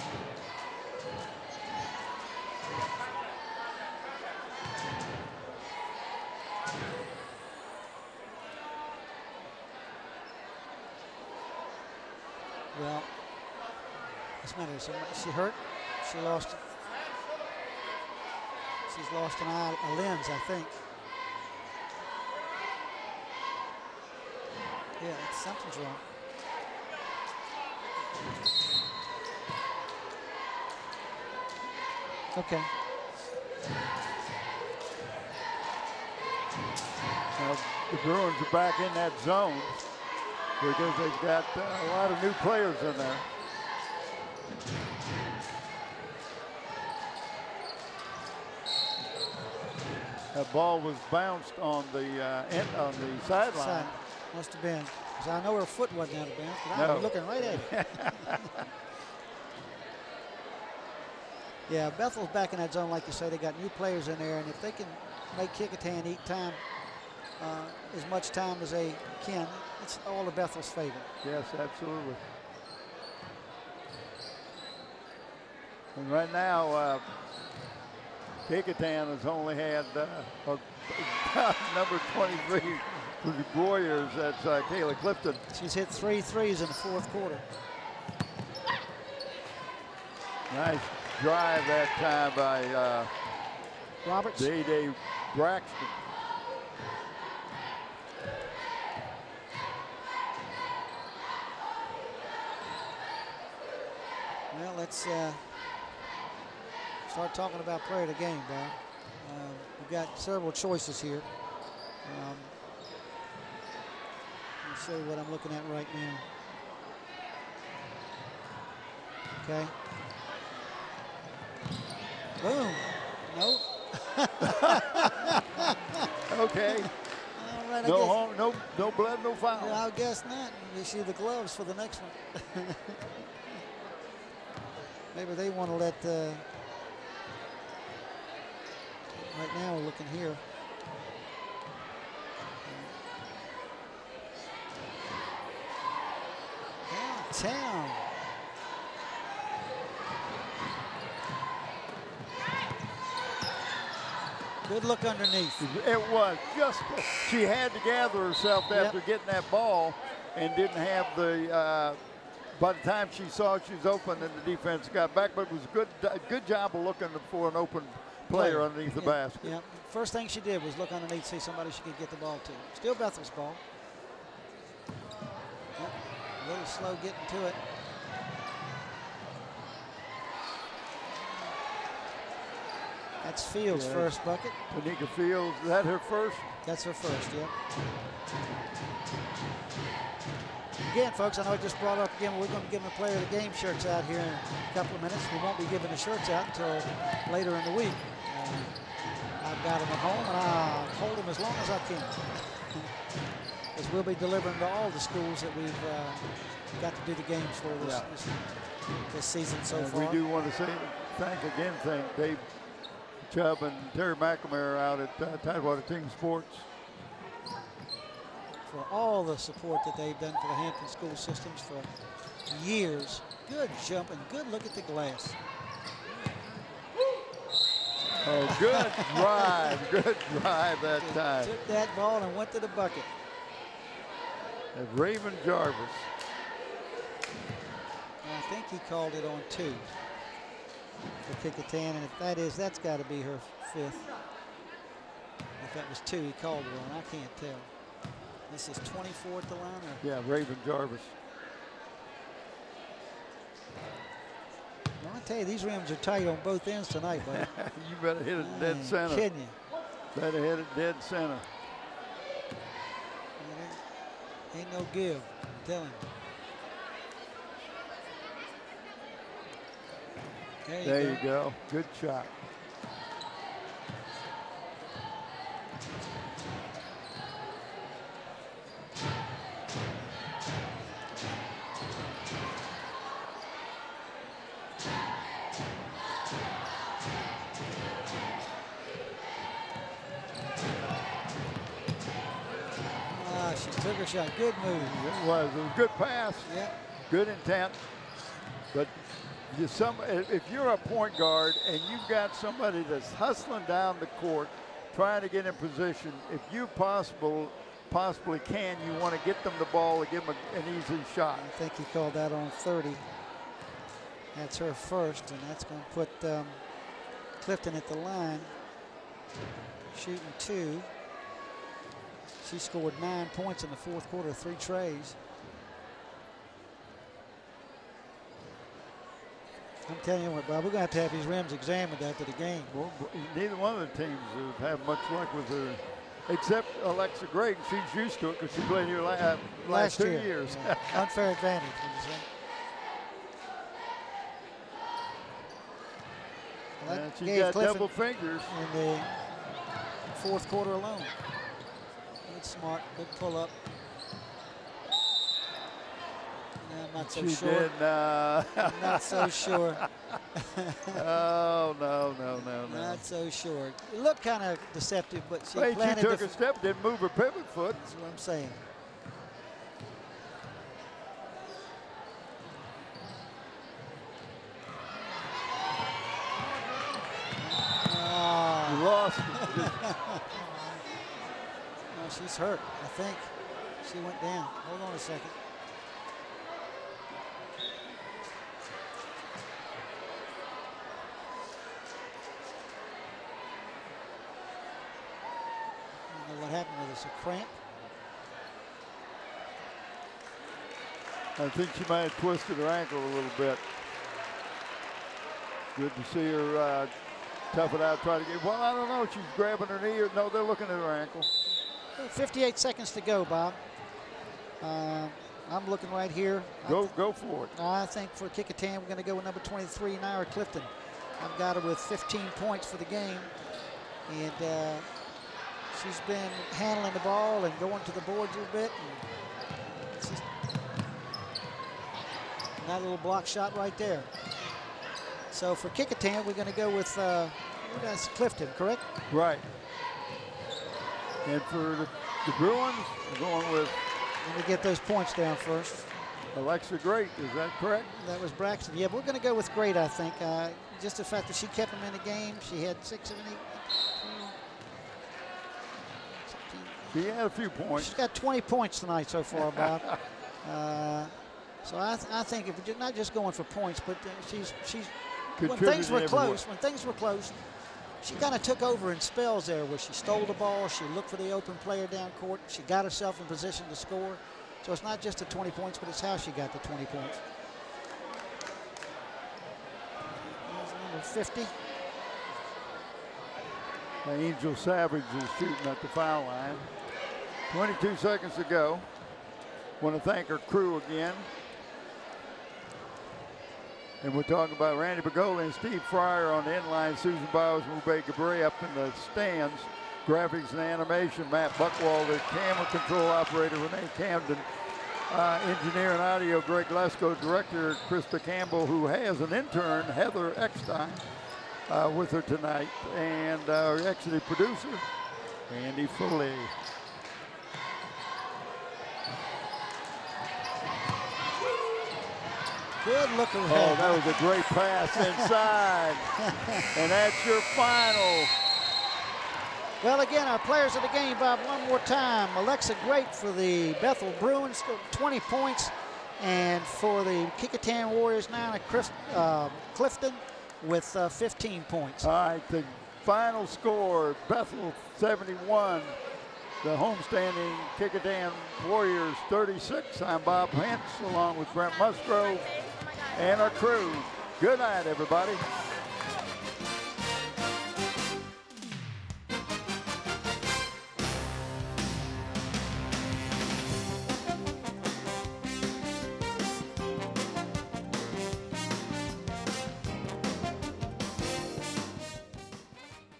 Well, what's the matter? She hurt? She lost it. She's lost a lens, I think. Yeah, something's wrong. Okay. Now, the Bruins are back in that zone because they've got a lot of new players in there. That ball was bounced on the sideline. Must have been, because I know her foot wasn't out of bounds, but I was looking right at it. Yeah, Bethel's back in that zone, like you say. They got new players in there, and if they can make Kecoughtan eat time, as much time as they can, it's all to Bethel's favor. Yes, absolutely. And right now, Kecoughtan has only had number 23 for the Warriors. That's Kayla Clifton. She's hit 3 threes in the fourth quarter. Nice drive that time by Roberts. Day Braxton. Well, let's start talking about player of the game, Bob. We've got several choices here. Let me show you what I'm looking at right now. Okay. Boom. Nope. Okay. All right, No blood, no foul. Yeah, I guess not. You see the gloves for the next one. Maybe they want to let. Right now, we're looking here. Downtown. Good look underneath. It was just, she had to gather herself after getting that ball and didn't have the, by the time she saw she was open and the defense got back, but it was a good job of looking for an open player underneath the basket. Yeah, first thing she did was look underneath, see somebody she could get the ball to. Still Bethel's ball. Yep. A little slow getting to it. That's Fields' first bucket. Tanika Fields, is that her first? That's her first, yep. Again, folks, I know I just brought up again, we're going to be giving the player of the game shirts out here in a couple of minutes. We won't be giving the shirts out until later in the week. I've got them at home, and I'll hold them as long as I can. Because we'll be delivering to all the schools that we've got to do the games for this season so far. We do want to thank Dave Chubb and Terry McNamara out at Tidewater Team Sports for all the support that they've done for the Hampton school systems for years. Good jump and good look at the glass. Oh, good drive. Good drive that time. Took that ball and went to the bucket. And Raven Jarvis. I think he called it on 2 for Kecoughtan, and if that is, that's got to be her 5th. If that was 2, he called it on. I can't tell. This is 24 at the line? Or? Yeah, Raven Jarvis. Well, I tell you, these rims are tight on both ends tonight, buddy. You better hit it dead center. Kidding you. Better hit it dead center. Ain't no give, I'm telling you. There you go. Good shot. She took her shot. Good move. It was a good pass. Yeah. Good intent. But if you're a point guard and you've got somebody that's hustling down the court, trying to get in position, if you possibly can, you want to get them the ball to give them an easy shot. I think he called that on 30. That's her first, and that's going to put Clifton at the line, shooting 2. She scored 9 points in the 4th quarter, 3 trays. I'm telling you what, Bob, we're going to have these rims examined after the game. Well, neither one of the teams have had much luck with her, except Alexa Gregg. She's used to it because she played here last 2 years. Yeah. Unfair advantage, would you say? Well, and she got Clifton double fingers. In the 4th quarter alone. Good smart, good pull up. I'm not so she sure. Did, I'm not so sure. Oh, no. Not so sure. It looked kind of deceptive, but she She planted took a step, didn't move her pivot foot. That's what I'm saying. You lost. No, she's hurt, I think. She went down. Hold on a second. I don't know what happened with this, a cramp? I think she might have twisted her ankle a little bit. Good to see her tough it out, try to get, well, I don't know, she's grabbing her knee, or no, they're looking at her ankle. 58 seconds to go, Bob. I'm looking right here. Go for it. I think for Kecoughtan, we're going to go with number 23, Naira Clifton. I've got her with 15 points for the game. And she's been handling the ball and going to the boards a bit. And that little block shot right there. So for Kecoughtan, we're going to go with that's Clifton, correct? Right. And for the Bruins, we're going with. Let me get those points down first. Alexa Great, is that correct? That was Braxton. Yeah, we're going to go with Great, I think. Just the fact that she kept him in the game. She had 6, 7, 8, 16. She had a few points. She's got 20 points tonight so far, Bob. So I think if we're not just going for points, but she's when things were close, she kind of took over in spells there where she stole the ball, she looked for the open player down court, she got herself in position to score. So it's not just the 20 points, but it's how she got the 20 points. There's number 50. Angel Savage is shooting at the foul line. 22 seconds to go. Want to thank her crew again. And we're talking about Randy Bagoli and Steve Fryer on the end line, Susan Bowers, Mube Gabri up in the stands. Graphics and animation, Matt Buckwalder, camera control operator, Renee Camden, engineer and audio, Greg Lesko, director, Krista Campbell, who has an intern, Heather Eckstein, with her tonight, and our executive producer, Andy Foley. Good look around. Oh, that was a great pass inside. And that's your final. Well, again, our players of the game, Bob, one more time. Alexa Great for the Bethel Bruins, 20 points. And for the Kecoughtan Warriors, Nina Clifton with 15 points. All right, the final score, Bethel 71. The homestanding Kecoughtan Warriors 36. I'm Bob Hentz along with Brent Musgrove and our crew. Good night, everybody.